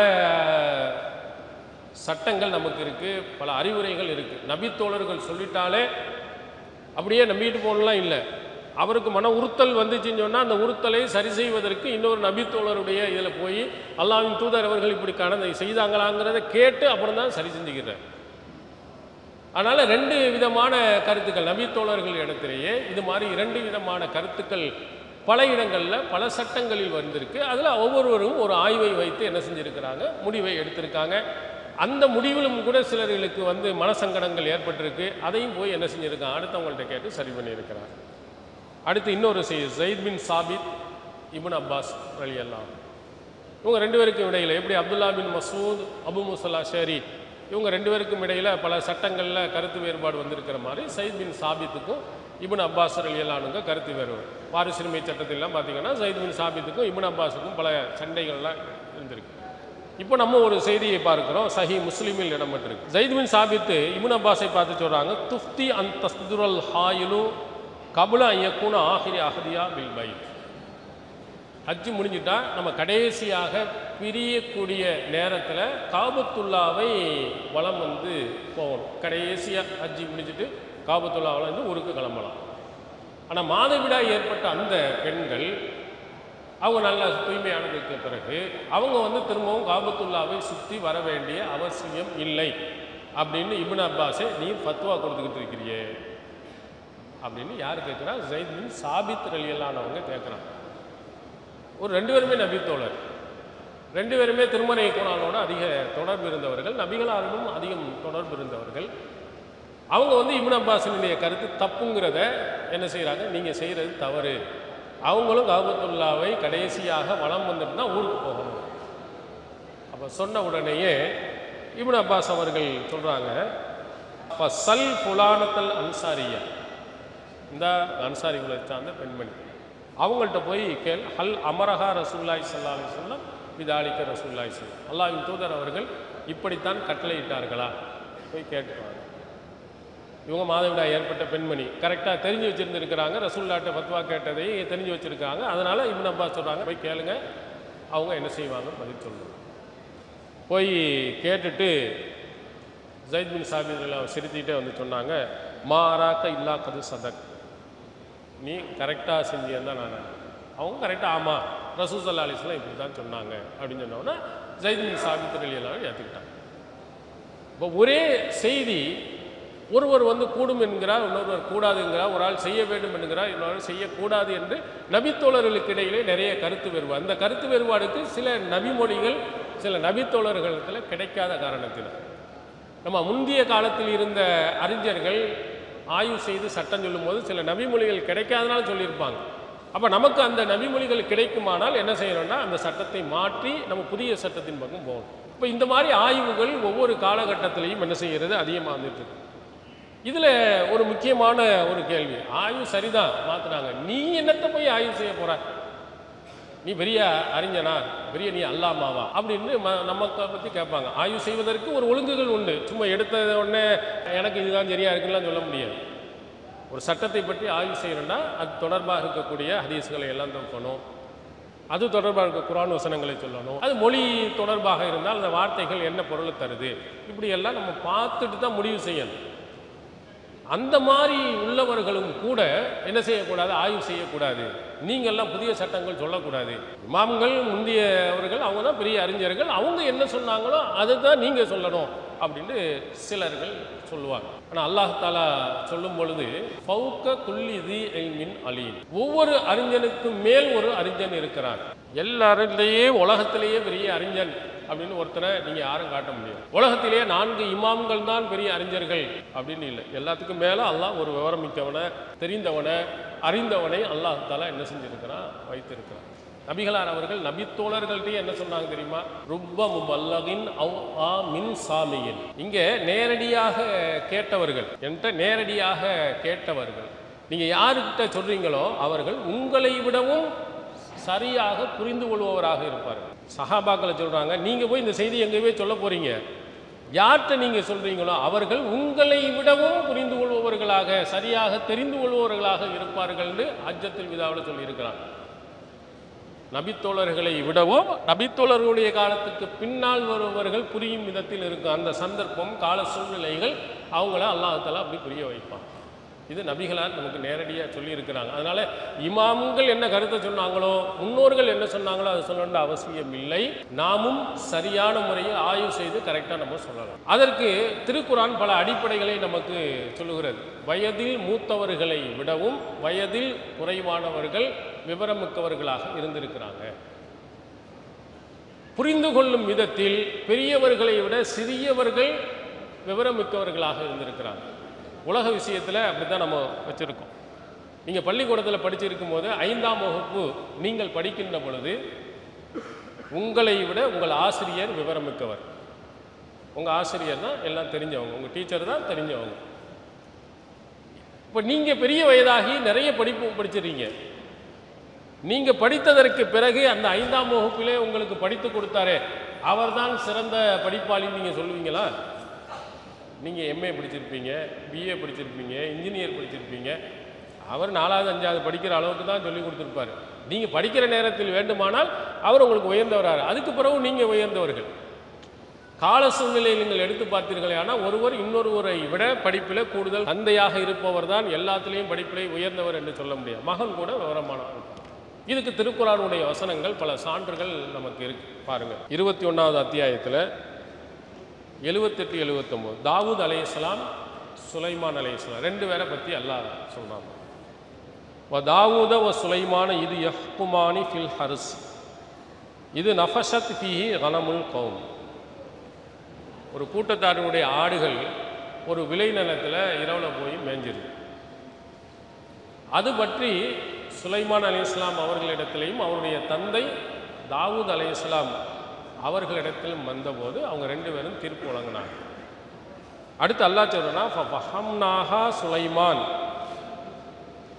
சட்டங்கள் நமக்கு இருக்குது, பல அறிவுரைகள் இருக்குது. நபித்தோழர்கள் சொல்லிட்டாலே அப்படியே நம்பிட்டு போகலாம் இல்லை. அவருக்கு மன உறுத்தல் வந்துச்சுன்னு சொன்னால் அந்த உறுத்தலை சரி செய்வதற்கு இன்னொரு நபித்தோழருடைய இதில் போய் அல்லாஹ்வின் தூதர் அவர்கள் இப்படி செய்தாங்களாங்கிறத கேட்டு அப்புறம் தான் சரி செஞ்சுக்கிறார். அதனால் 2 விதமான கருத்துக்கள் நபித்தோழர்கள் இடத்திலேயே இது மாதிரி 2 விதமான கருத்துக்கள் பல இடங்களில் பல சட்டங்களில் வந்திருக்கு. அதில் ஒவ்வொருவரும் ஒரு ஆய்வை வைத்து என்ன செஞ்சுருக்கிறாங்க, முடிவை எடுத்திருக்காங்க. அந்த முடிவிலும் கூட சிலர்களுக்கு மனசங்கடங்கள் ஏற்பட்டிருக்கு. அதையும் போய் என்ன செஞ்சுருக்காங்க, அடுத்தவங்கள்ட்ட கேட்டு சரி பண்ணியிருக்கிறாங்க. அடுத்து இன்னொரு செய்தி, ஸைத் பின் சாபித் இப்னு அப்பாஸ் ரலியல்லாஹு அன்ஹு இவங்க 2 பேருக்கும் இடையில் எப்படி அப்துல்லா பின் மசூத் அபு முஸல் அஷரி இவங்க 2 பேருக்கும் இடையில் பல சட்டங்களில் கருத்து வேறுபாடு வந்திருக்கிற மாதிரி ஸைத் பின் சாபித்துக்கும் இப்னு அப்பாஸ் ரலியல்லாஹு அன்ஹு கருத்து வேறுபாடு. வாரிசுரிமை சட்டத்திலாம் பார்த்தீங்கன்னா ஸைத் பின் சாபித்துக்கும் இப்னு அப்பாஸுக்கும் பல சண்டைகள்லாம் இருந்திருக்கு. இப்போ நம்ம ஒரு செய்தியை பார்க்கிறோம், சஹி முஸ்லிமில் இடம்பெற்றிருக்கு. ஸைத் பின் சாபித்து இப்னு அப்பாஸை பார்த்து சொல்கிறாங்க, துஃப்தி an தஸ்துரல் ஹாயிலு கபுல ஐயக்கூன Ahiri Ahadiya bill Baith. ஹஜ்ஜு முடிஞ்சிட்டா நம்ம கடைசியாக பிரியக்கூடிய நேரத்தில் காபத்துல்லாவை வலம் போகணும். கடைசியாக ஹஜ்ஜி முடிஞ்சிட்டு காபத்துல்லா வளம் ஊருக்கு கிளம்பலாம். ஆனால் மாதவிடாய் ஏற்பட்ட அந்த பெண்கள் அவங்க நல்ல தூய்மையானதுக்கு பிறகு அவங்க திரும்பவும் காபத்துல்லாவை சுற்றி வர வேண்டிய அவசியம் இல்லை அப்படின்னு இப்னு அப்பாஸே நீ ஃபத்வா கொடுத்துக்கிட்டு இருக்கிறியே அப்படின்னு யார் கேட்குறா? ஸைத் பின் சாபித் ரலியல்லாஹு அன்ஹு கேட்குறான். ஒரு 2 பேருமே நபித்தோழர், 2 பேருமே திருமறை குர்ஆனோட அதிக தொடர்பு இருந்தவர்கள், நபிகளாரிடம் அதிகம் தொடர்பு இருந்தவர்கள். அவங்க இப்னு அப்பாஸினுடைய கருத்து தப்புங்கிறத என்ன செய்கிறாங்க, நீங்கள் செய்கிறது தவறு, அவங்களும் காபத்துல்லாவை கடைசியாக வலம் வந்துட்டு தான் ஊருக்கு போகணும். அப்போ சொன்ன உடனேயே இப்னு அப்பாஸ் அவர்கள் சொல்கிறாங்க, அப்போ சல் புலானத்தல் அன்சாரியா, இந்த அன்சாரி குலத்தை சார்ந்த பெண்மணி, அவங்கள்ட்ட போய் கேள், ஹல் அமரஹா ரசூலுல்லாஹி ஸல்லல்லாஹு அலைஹி வஸல்லம் பிதாலிக ரசூலுல்லாஹி ஸல்லல்லாஹு அலைஹி வஸல்லம், அல்லாஹ்வின் தூதர் அவர்கள் இப்படித்தான் கட்டளையிட்டார்களா, போய் கேட்டுவாங்க. இவங்க மாதவிடாய் ஏற்பட்ட பெண்மணி கரெக்டாக தெரிஞ்சு வச்சுருந்துருக்கிறாங்க, ரசூலுல்லாஹ்ட்ட ஃபத்வா கேட்டதை தெரிஞ்சு வச்சுருக்காங்க. அதனால் இப்னு அப்பாஸ் சொல்கிறாங்க, போய் கேளுங்க, அவங்க என்ன செய்வாங்க பதில் சொல்லுவாங்க. போய் கேட்டுட்டு ஸைத் பின் சாபித் அவர் சிரித்திட்டே சொன்னாங்க, மாராக்க இல்லா கது சதக், நீ கரெக்டாக செஞ்சியன்னு தான் நான். அவங்க கரெக்டாக ஆமாம் ரசூல் ஸல்லல்லாஹு அலைஹி வஸல்லம் இப்படி தான் சொன்னாங்க அப்படின்னு சொன்னோன்னா ஸைத் பின் சாபித் ரலியல்லாஹு ஏற்றுக்கிட்டாங்க. இப்போ ஒரே செய்தி ஒருவர் கூடும் என்கிறார், இன்னொருவர் கூடாதுங்கிறார், ஒரு ஆள் செய்ய வேண்டும் என்கிறார், இன்னொரு செய்யக்கூடாது என்று நபித்தோழர்களுக்கு இடையிலே நிறைய கருத்து வேறுபாடு. அந்த கருத்து வேறுபாடுக்கு சில நபிமொழிகள் சில நபித்தோழர்களிடத்தில் கிடைக்காத காரணத்தினால் நம்ம முந்தைய காலத்தில் இருந்த அறிஞர்கள் ஆய்வு செய்து சட்டம் சொல்லும்போது சில நபிமொழிகள் கிடைக்காதனால சொல்லியிருப்பாங்க. அப்போ நமக்கு அந்த நபிமொழிகள் கிடைக்குமானால் என்ன செய்யணும்னா அந்த சட்டத்தை மாற்றி நம்ம புதிய சட்டத்தின் பக்கம் போகணும். இப்போ இந்த மாதிரி ஆய்வுகள் ஒவ்வொரு காலகட்டத்திலையும் என்ன செய்கிறது அதிகமாக வந்துட்டு இருக்கு. இதில் ஒரு முக்கியமான ஒரு கேள்வி, ஆய்வு சரிதான் மாற்றினாங்க, நீ என்னத்தை போய் ஆய்வு செய்ய போற? நீ பெரிய அறிஞனா, பெரிய நீ அல்லாமாவா அப்படின்னு நமக்கு பற்றி கேட்பாங்க. ஆய்வு செய்வதற்கு ஒரு ஒழுங்குகள் உண்டு. சும்மா எடுத்த உடனே எனக்கு இதுதான் சரியா இருக்குன்னு சொல்ல முடியாது. ஒரு சட்டத்தை பற்றி ஆய்வு செய்யணும்னா அது தொடர்பாக இருக்கக்கூடிய ஹதீஸ்களை எல்லாம் தோக்கணும், அது தொடர்பாக இருக்க குர்ஆன் வசனங்களை சொல்லணும், அது மொழி தொடர்பாக இருந்தால் அந்த வார்த்தைகள் என்ன பொருளை தருது, இப்படி எல்லாம் நம்ம பார்த்துட்டு தான் முடிவு செய்யணும். அந்த மாதிரி உள்ளவர்களும் கூட என்ன செய்யக்கூடாது, ஆய்வு செய்யக்கூடாது, நீங்கள்லாம் புதிய சட்டங்கள் சொல்லக்கூடாது. இமாம்கள் முந்தியவர்கள் அவங்க தான் பெரிய அறிஞர்கள், அவங்க என்ன சொன்னாங்களோ அதை தான் நீங்கள் சொல்லணும் அப்படின்னு சிலர்கள் சொல்லுவாங்க. ஆனால் அல்லாஹ் தஆலா சொல்லும் பொழுது ஃபௌக குல்லி தி இல்மின் அலீம், ஒவ்வொரு அறிஞனுக்கும் மேல் ஒரு அறிஞன் இருக்கிறான். எல்லாரிலேயே உலகத்திலேயே பெரிய அறிஞன் அப்படின்னு ஒருத்தரை நீங்கள் யாரும் காட்ட முடியும். உலகத்திலேயே 4 இமாம்கள் தான் பெரிய அறிஞர்கள் அப்படின்னு இல்லை. எல்லாத்துக்கும் மேலே அல்லாஹ் ஒரு விவரம் மிக்கவனை, தெரிந்தவனை, அறிந்தவனை அல்லாஹ் தஆலா என்ன செஞ்சிருக்கிறான், வைத்திருக்கிறான். நபிகளார் அவர்கள் நபித்தோழர்கள்ட்டே என்ன சொன்னாங்க தெரியுமா? ருப்ப முபல்லகின் அவ் ஆ மின் சாமியின். இங்கே நேரடியாக கேட்டவர்கள், என்கிட்ட நேரடியாக கேட்டவர்கள், நீங்கள் யாருக்கிட்ட சொல்றீங்களோ அவர்கள் உங்களை விடவும் சரியாக புரிந்து கொள்பவராக இருப்பார்கள். சஹாபாக்களை சொல்றாங்க, நீங்க போய் இந்த செய்தி எங்கேயே சொல்ல போறீங்க, யார்கிட்ட நீங்க சொல்றீங்களோ அவர்கள் உங்களை விடவும் புரிந்து கொள்பவர்களாக, சரியாக தெரிந்து கொள்பவர்களாக இருப்பார்கள் என்று ஹஜ்ஜத்துல் விதாவில் சொல்லியிருக்கிறாங்க. நபித்தோழர்களை விடவும் நபித்தோழர்களுடைய காலத்துக்கு பின்னால் வருபவர்கள் புரியும் விதத்தில் இருக்கும். அந்த சந்தர்ப்பம், கால சூழ்நிலைகள் அவங்கள அல்லாஹ் தஆலா அப்படி புரிய வைப்பான். இது நபிகளார் நமக்கு நேரடியாக சொல்லியிருக்கிறாங்க. அதனால் இமாம்கள் என்ன கருத்தை சொன்னாங்களோ, முன்னோர்கள் என்ன சொன்னாங்களோ அதை சொல்ல வேண்டிய அவசியம் இல்லை. நாமும் சரியான முறையில் ஆய்வு செய்து கரெக்டாக நம்ம சொல்லலாம். அதற்கு திருக்குர்ஆன் பல அடிப்படைகளை நமக்கு சொல்லுகிறது. வயதில் மூத்தவர்களை விடவும் வயதில் குறைவானவர்கள் விவரமிக்கவர்களாக இருந்திருக்கிறாங்க. புரிந்து கொள்ளும் விதத்தில் பெரியவர்களை விட சிறியவர்கள் விவரமிக்கவர்களாக இருந்திருக்கிறாங்க. உலக விஷயத்தில் அப்படி தான் நம்ம வச்சுருக்கோம். நீங்கள் பள்ளிக்கூடத்தில் படிச்சிருக்கும் போது 5ஆம் வகுப்பு நீங்கள் படிக்கின்ற பொழுது உங்களை விட உங்கள் ஆசிரியர் விவரமிக்கவர். உங்கள் ஆசிரியர் தான் எல்லாம் தெரிஞ்சவங்க, உங்கள் டீச்சர் தான் தெரிஞ்சவங்க. இப்போ நீங்கள் பெரிய வயதாகி நிறைய படிப்பு படிச்சிருக்கீங்க. நீங்கள் படித்ததற்கு பிறகு அந்த 5ஆம் வகுப்பிலே உங்களுக்கு படித்து கொடுத்தாரே அவர்தான் சிறந்த படிப்பாளின்னு நீங்கள் சொல்லுவீங்களா? நீங்கள் எம்ஏ படிச்சிருப்பீங்க, பிஏ படிச்சிருப்பீங்க, இன்ஜினியர் படிச்சிருப்பீங்க, அவர் 4வது 5வது படிக்கிற அளவுக்கு தான் சொல்லி கொடுத்துருப்பார். நீங்கள் படிக்கிற நேரத்தில் வேண்டுமானால் அவர் உங்களுக்கு உயர்ந்தவராக, அதுக்கு பிறகு நீங்கள் உயர்ந்தவர்கள். கால சூழ்நிலையில் நீங்கள் எடுத்து பார்த்தீர்களே, ஆனால் ஒருவர் இன்னொருவரை விட படிப்பில் கூடுதல் தந்தையாக இருப்பவர் தான் எல்லாத்திலையும் படிப்பிலே உயர்ந்தவர் என்று சொல்ல முடியாது. மகன் கூட விவரமானவர். இதுக்கு திருக்குர்ஆனுடைய வசனங்கள் பல சான்றுகள் நமக்கு இருக்கு. பாருங்கள், 21வது அத்தியாயத்தில் 78, 79 தாவூத் அலைஹிஸ்ஸலாம், சுலைமான் அலைஹிஸ்ஸலாம் 2 பேரை பற்றி அல்லாஹ் சொன்னாங்க. வ தாவூத வ சுலைமான இது யஹ்குமானி ஃபில் ஹர்ஸ் இது நஃபஷத் ஃபீஹி கனமுல் கௌம். ஒரு கூட்டத்தாரினுடைய ஆடுகள் ஒரு விளைநிலத்தில் இரவில் போய் மேய்ஞ்சிருக்கு. அது பற்றி சுலைமான் அலைஹிஸ்ஸலாம் அவர்களிடத்திலையும் அவருடைய தந்தை தாவூத் அலைஹிஸ்ஸலாம் அவர்களிடத்திலும் வந்தபோது அவங்க 2 பேரும் தீர்ப்பு வழங்கினாங்க. அடுத்து அல்லாஹ் சொல்றனா ஃபஹம்னாஹா சுலைமான்,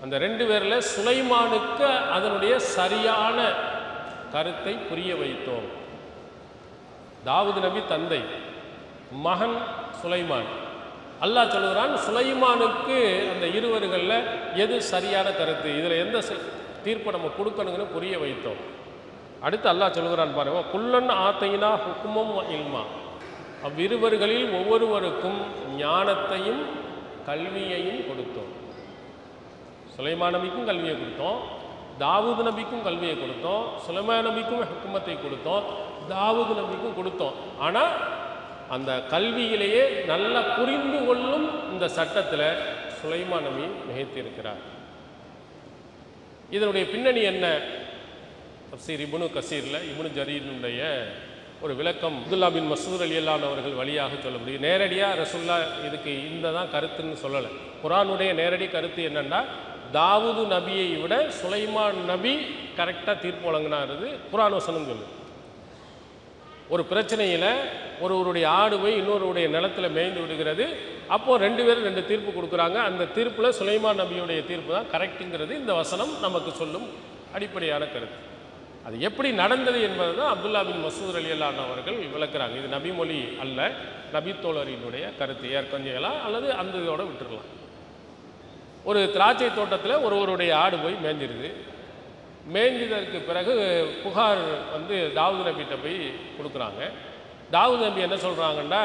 அந்த 2 பேரில் சுலைமானுக்கு அதனுடைய சரியான கருத்தை புரிய வைத்தோம். தாவூத் நபி தந்தை, மகன் சுலைமான். அல்லாஹ் சொல்லுகிறான் சுலைமானுக்கு அந்த இருவர்களில் எது சரியான கருத்து, இதில் எந்த தீர்ப்பை நம்ம கொடுக்கணுங்கன்னு புரிய வைத்தோம். அடுத்து அல்லாஹ் சொல்லுகிறான் பாருங்க, குல்லன் ஆத்தைனா ஹுக்குமம் இல்மா, அவ்விருவர்களில் ஒவ்வொருவருக்கும் ஞானத்தையும் கல்வியையும் கொடுத்தோம். சுலைமான் நபிக்கும் கல்வியை கொடுத்தோம், தாவூத் நபிக்கும் கல்வியை கொடுத்தோம், சுலைமான் நபிக்கும் ஹுக்குமத்தை கொடுத்தோம், தாவூத் நபிக்கும் கொடுத்தோம். ஆனால் அந்த கல்வியிலேயே நல்லா புரிந்து கொள்ளும் இந்த சட்டத்தில் சுலைமான் நபி மிகைத்திருக்கிறார். இதனுடைய பின்னணி என்ன? தஃப்சீர் இப்னு கசீரில் இப்னு ஜரீரினுடைய ஒரு விளக்கம் அப்துல்லா பின் மசூத் ரலியல்லாஹு அவர்கள் வழியாக சொல்ல முடியும். நேரடியாக ரசூல்லா இதுக்கு இந்த தான் கருத்துன்னு சொல்லலை. குர்ஆனுடைய நேரடி கருத்து என்னென்னா, தாவூது நபியை விட சுலைமான் நபி கரெக்டாக தீர்ப்பு வழங்கினாருது குர்ஆன் வசனம் சொல்லுது. ஒரு பிரச்சனையில் ஒருவருடைய ஆடு போய் இன்னொருடைய நிலத்தில் மேய்ந்து விடுகிறது. அப்போது ரெண்டு பேரும் ரெண்டு தீர்ப்பு கொடுக்குறாங்க. அந்த தீர்ப்பில் சுலைமான் நபியுடைய தீர்ப்பு தான் கரெக்டுங்கிறது இந்த வசனம் நமக்கு சொல்லும் அடிப்படையான கருத்து. அது எப்படி நடந்தது என்பது தான் அப்துல்லா பின் மசூத் ரலியல்லாஹு அவர்கள் விளக்குறாங்க. இது நபி மொழி அல்ல, நபி தோழரினுடைய கருத்து. ஏற்கஞ்சலாம் அல்லது அந்த இதோட விட்டுருலாம். ஒரு திராட்சை தோட்டத்தில் ஒருவருடைய ஆடு போய் மேய்ஞ்சிருது. மேய்ஞ்சதற்கு பிறகு புகார் வந்து தாவூது நபிகிட்ட போய் கொடுக்குறாங்க. தாவூது நபி என்ன சொல்கிறாங்கன்னா,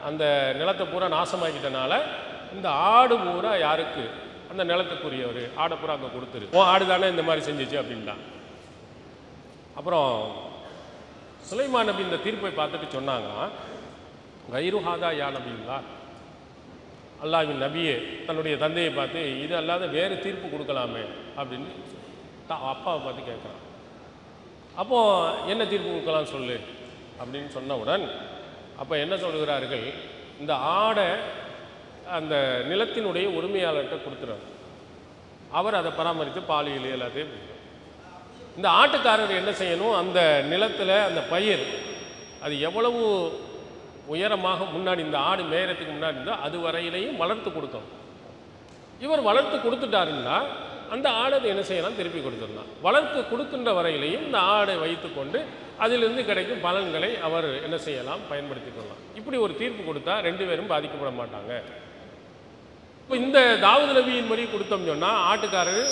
அந்த நிலத்தை பூரா நாசமாக்கிட்டனால இந்த ஆடு பூரா யாருக்கு, அந்த நிலத்துக்குரியவர், ஆடை பூரா அங்கே கொடுத்துரு, ஓ ஆடு தானே இந்த மாதிரி செஞ்சிச்சு அப்படின்லாம். அப்புறம் சுலைமான் நபி இந்த தீர்ப்பை பார்த்துட்டு சொன்னாங்க, கைருஹாதா யா நபிங்களா, அல்லாஹ்வின் நபியே தன்னுடைய தந்தையை பார்த்து இது அல்லாத வேறு தீர்ப்பு கொடுக்கலாமே அப்படின்னு அப்பாவை பார்த்து கேட்குறான். அப்போது என்ன தீர்ப்பு கொடுக்கலாம் சொல்லு அப்படின்னு சொன்னவுடன் அப்போ என்ன சொல்கிறார்கள், இந்த ஆடை அந்த நிலத்தினுடைய உரிமையாளர்கிட்ட கொடுத்துறாரு. அவர் அதை பராமரித்து பாலியல் எல்லாத்தையும். இந்த ஆட்டுக்காரர் என்ன செய்யணும், அந்த நிலத்தில் அந்த பயிர் அது எவ்வளவு உயரமாக முன்னாடி இந்த ஆடு மேயறதுக்கு முன்னாடி இருந்தால் அது வரையிலையும் வளர்த்து கொடுக்கணும். இவர் வளர்த்து கொடுத்துட்டாருன்னா அந்த ஆடை என்ன செய்யலாம், திருப்பி கொடுத்துடலாம். வளர்த்து கொடுக்கின்ற வரையிலையும் இந்த ஆடை வைத்து கொண்டு அதிலிருந்து கிடைக்கும் பலன்களை அவர் என்ன செய்யலாம், பயன்படுத்தி கொள்ளலாம். இப்படி ஒரு தீர்ப்பு கொடுத்தா ரெண்டு பேரும் பாதிக்கப்பட மாட்டாங்க. இப்போ இந்த தாவூது நபியின் படி கொடுத்தோம் சொன்னால் ஆட்டுக்காரர்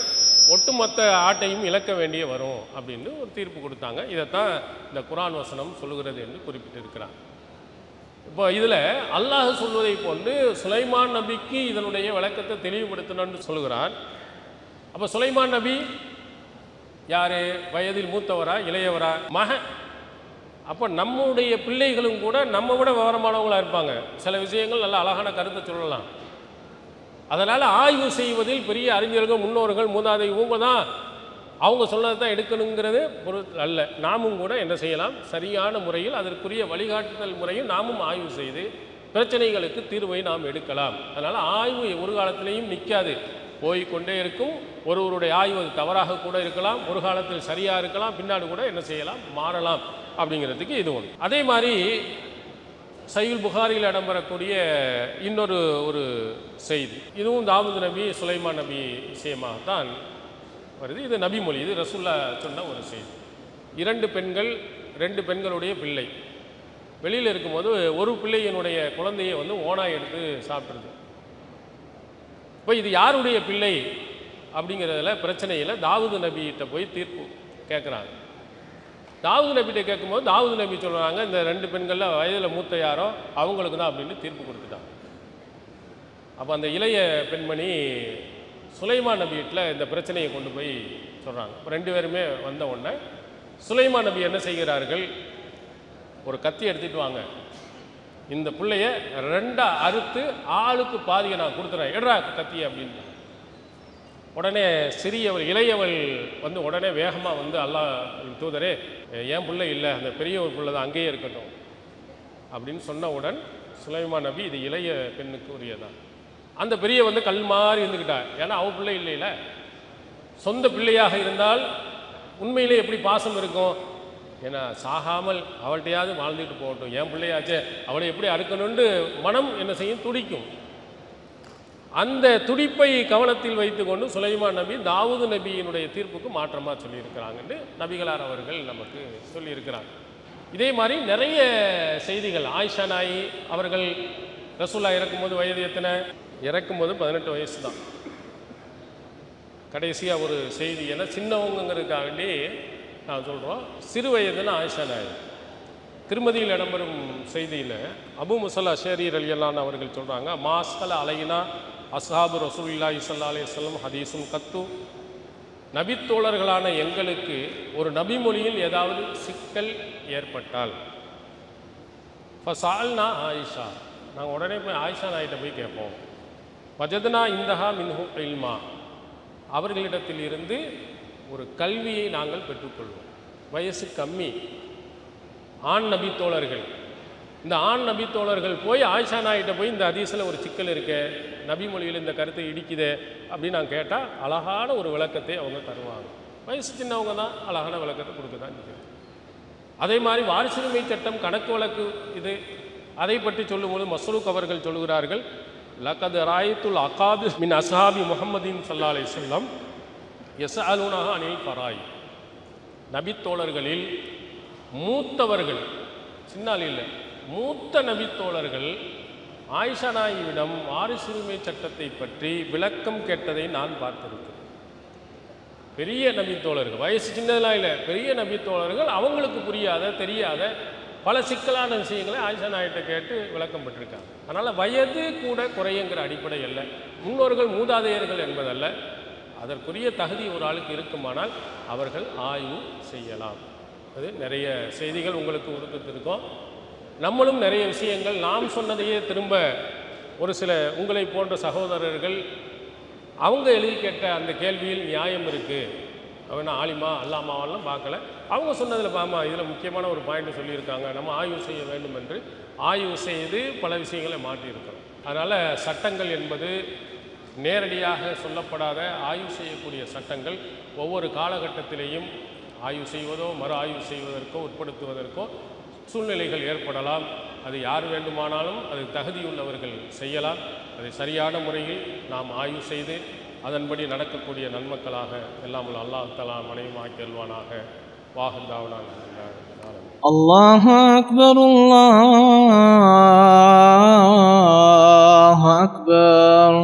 ஒட்டுமொத்த ஆட்டையும் இழக்க வேண்டிய வரும் அப்படின்னு ஒரு தீர்ப்பு கொடுத்தாங்க. இதைத்தான் இந்த குர்ஆன் வசனம் சொல்லுகிறது என்று குறிப்பிட்டிருக்கிறார். இப்போ இதில் அல்லாஹ் சொல்வதை போன்று சுலைமான் நபிக்கு இதனுடைய விளக்கத்தை தெளிவுபடுத்தணும்னு சொல்கிறான். அப்போ சுலைமான் நபி யார், வயதில் மூத்தவரா இளையவரா, மகன். அப்போ நம்முடைய பிள்ளைகளும் கூட நம்ம விட விவரமானவங்களாக இருப்பாங்க. சில விஷயங்கள் நல்ல அழகான கருத்தை சொல்லலாம். அதனால் ஆய்வு செய்வதில் பெரிய அறிஞர்கள், முன்னோர்கள், மூதாதை இவங்க தான் அவங்க சொன்னதை தான் எடுக்கணுங்கிறது பொருள் அல்ல. நாமும் கூட என்ன செய்யலாம், சரியான முறையில் அதற்குரிய வழிகாட்டுதல் முறையில் நாமும் ஆய்வு செய்து பிரச்சனைகளுக்கு தீர்வை நாம் எடுக்கலாம். அதனால் ஆய்வு ஒரு காலத்திலையும் நிற்காது, போய்கொண்டே இருக்கும். ஒருவருடைய ஆய்வு அது தவறாக கூட இருக்கலாம், ஒரு காலத்தில் சரியாக இருக்கலாம், பின்னாடி கூட என்ன செய்யலாம், மாறலாம். அப்படிங்கிறதுக்கு இது ஒன்று. அதே மாதிரி சஹீஹுல் புகாரியில் இடம்பெறக்கூடிய இன்னொரு ஒரு செய்தி, இதுவும் தாவூது நபி சுலைமான் நபி விஷயமாகத்தான் வருது. இது நபி மொழி, இது ரசூல்லா சொன்ன ஒரு செய்தி. இரண்டு பெண்கள், ரெண்டு பெண்களுடைய பிள்ளை வெளியில் இருக்கும்போது ஒரு பிள்ளையினுடைய குழந்தையை வந்து ஓனாய் எடுத்து சாப்பிட்ருது. இப்போ இது யாருடைய பிள்ளை அப்படிங்கிறதுல பிரச்சனையில் தாவூது நபிகிட்ட போய் தீர்ப்பு கேட்குறாங்க. தாவூது நபிகிட்ட கேட்கும்போது தாவூது நபி சொல்கிறாங்க, இந்த ரெண்டு பெண்களில் வயதில் மூத்த யாரோ அவங்களுக்கு தான் அப்படின்னு தீர்ப்பு கொடுத்துட்டாங்க. அப்போ அந்த இளைய பெண்மணி சுலைமான் நபி வீட்டில் இந்த பிரச்சனையை கொண்டு போய் சொல்கிறாங்க. இப்போ ரெண்டு பேருமே வந்த உடனே சுலைமான் நபி என்ன செய்கிறார்கள், ஒரு கத்தி எடுத்துகிட்டு வாங்க, இந்த பிள்ளைய ரெண்டாக அறுத்து ஆளுக்கு பாதியை நான் கொடுத்துறேன், எடுறா கத்தி அப்படின்னு. உடனே சிறியவள் இளையவள் வந்து உடனே வேகமாக வந்து அல்லாஹ் தூதரே என் பிள்ளை இல்லை, அந்த பெரிய ஒரு பிள்ளை தான், அங்கேயே இருக்கட்டும் அப்படின்னு சொன்னவுடன் சுலைமான் நபி இது இளைய பெண்ணுக்கு உரியதான். அந்த பெரிய வந்து கல் மாதிரி இருந்துக்கிட்டா, ஏன்னா அவள் பிள்ளை இல்லையில. சொந்த பிள்ளையாக இருந்தால் உண்மையிலே எப்படி பாசம் இருக்கும், ஏன்னா சாகாமல் அவள்கிட்டையாவது வாழ்ந்துட்டு போகட்டும், என் பிள்ளையாச்சே அவளை எப்படி அறுக்கணும்னு மனம் என்ன செய்யும், துடிக்கும். அந்த துடிப்பை கவனத்தில் வைத்து கொண்டு சுலைமான் நபி தாவூது நபியினுடைய தீர்ப்புக்கு மாற்றமாக சொல்லியிருக்கிறாங்கன்னு நபிகளார் அவர்கள் நமக்கு சொல்லியிருக்கிறாங்க. இதே மாதிரி நிறைய செய்திகள். ஆயிஷா நாயி அவர்கள் ரசூல்லா இறக்கும்போது வயது எத்தனை, இறக்கும்போது 18 வயசு தான். கடைசியாக ஒரு செய்தி, ஏன்னா சின்னவங்கிறதுக்காக வேண்டி நான் சொல்கிறோம், சிறு வயதுன்னு ஆயிஷா நாயி. திருமதியில் இடம்பெறும் செய்தியில் அபு முஸல் அஷரி ரலியல்லாஹு அவர்கள் சொல்கிறாங்க, மாஸ்கல அலைனா அஸ்ஹாபு ரசூலுல்லாஹி ஸல்லல்லாஹு அலைஹி வஸல்லம் ஹதீஸும் கத்து, நபித்தோழர்களான எங்களுக்கு ஒரு நபி மொழியில் ஏதாவது சிக்கல் ஏற்பட்டால் ஃபசால்னா ஆயிஷா, நாங்கள் உடனே போய் ஆயிஷா நாயிட்ட போய் கேட்போம். வஜத்னா இந்தஹா மின்ஹு இல்மா, அவர்களிடத்தில் இருந்து ஒரு கல்வியை நாங்கள் பெற்றுக்கொள்வோம். வயசு கம்மி, ஆண் நபி தோழர்கள். இந்த ஆண் நபி தோழர்கள் போய் ஆயிஷா நாயிட்ட போய் இந்த ஹதீஸில் ஒரு சிக்கல் இருக்கே, நபி மொழியில் இந்த கருத்தை இடிக்குதே அப்படின்னு நான் கேட்டால் அழகான ஒரு விளக்கத்தை அவங்க தருவாங்க. வயசு சின்னவங்க தான், அழகான விளக்கத்தை கொடுக்க தான் செய்யும். அதே மாதிரி வாரிசுரிமை சட்டம், கணக்கு வழக்கு, இது அதை பற்றி சொல்லும்போது மஸ்ரூக் அவர்கள் சொல்கிறார்கள், லகத் ராயித்துல் அகாபி மின் அஸ்ஹாபி முஹம்மதின் ஸல்லல்லாஹு அலைஹி வஸல்லம் யஸ்அலூனஹு அனில் ஃபராய். நபித்தோழர்களில் மூத்தவர்கள், சின்னால் இல்லை, மூத்த நபித்தோழர்கள் ஆயிஷா நாயிடம் வாரிசுரிமை சட்டத்தை பற்றி விளக்கம் கேட்டதை நான் பார்த்திருக்கிறேன். பெரிய நபித்தோழர்கள், வயசு சின்னதெல்லாம் இல்லை, பெரிய நபித்தோழர்கள் அவங்களுக்கு புரியாத தெரியாத பல சிக்கலான விஷயங்களை ஆயிஷா நாயிட்ட கேட்டு விளக்கம் பெற்றிருக்காங்க. அதனால் வயது கூட குறையுங்கிற அடிப்படை அல்ல, முன்னோர்கள் மூதாதையர்கள் என்பதல்ல. அதற்குரிய தகுதி ஒரு ஆளுக்கு இருக்குமானால் அவர்கள் ஆய்வு செய்யலாம். அது நிறைய செய்திகள் உங்களுக்கு ஒதுக்கிருக்கோம். நம்மளும் நிறைய விஷயங்கள் நாம் சொன்னதையே திரும்ப ஒரு சில உங்களை போன்ற சகோதரர்கள் அவங்க எழுதி கேட்ட அந்த கேள்வியில் நியாயம் இருக்குது, அவன் ஆலிமா அல்லாமாவெல்லாம் பார்க்கல, அவங்க சொன்னதில் பாமா இதில் முக்கியமான ஒரு பாயிண்ட் சொல்லியிருக்காங்க, நம்ம ஆய்வு செய்ய வேண்டும் என்று ஆய்வு செய்து பல விஷயங்களை மாற்றியிருக்கிறோம். அதனால் சட்டங்கள் என்பது நேரடியாக சொல்லப்படாத ஆய்வு செய்யக்கூடிய சட்டங்கள் ஒவ்வொரு காலகட்டத்திலேயும் ஆய்வு செய்வதோ மறு ஆய்வு செய்வதற்கோ உட்படுத்துவதற்கோ சூழ்நிலைகள் ஏற்படலாம். அது யார் வேண்டுமானாலும் அது தகுதியுள்ளவர்கள் செய்யலாம். அதை சரியான முறையில் நாம் ஆய்வு செய்து அதன்படி நடக்கக்கூடிய நன்மக்களாக எல்லாம் அல்லாஹ் தஆலா மனைவி ஆக்கியல்வானாக. வாஹந்தாவனாக. அல்லாஹு அக்பர், அல்லாஹு அக்பர்.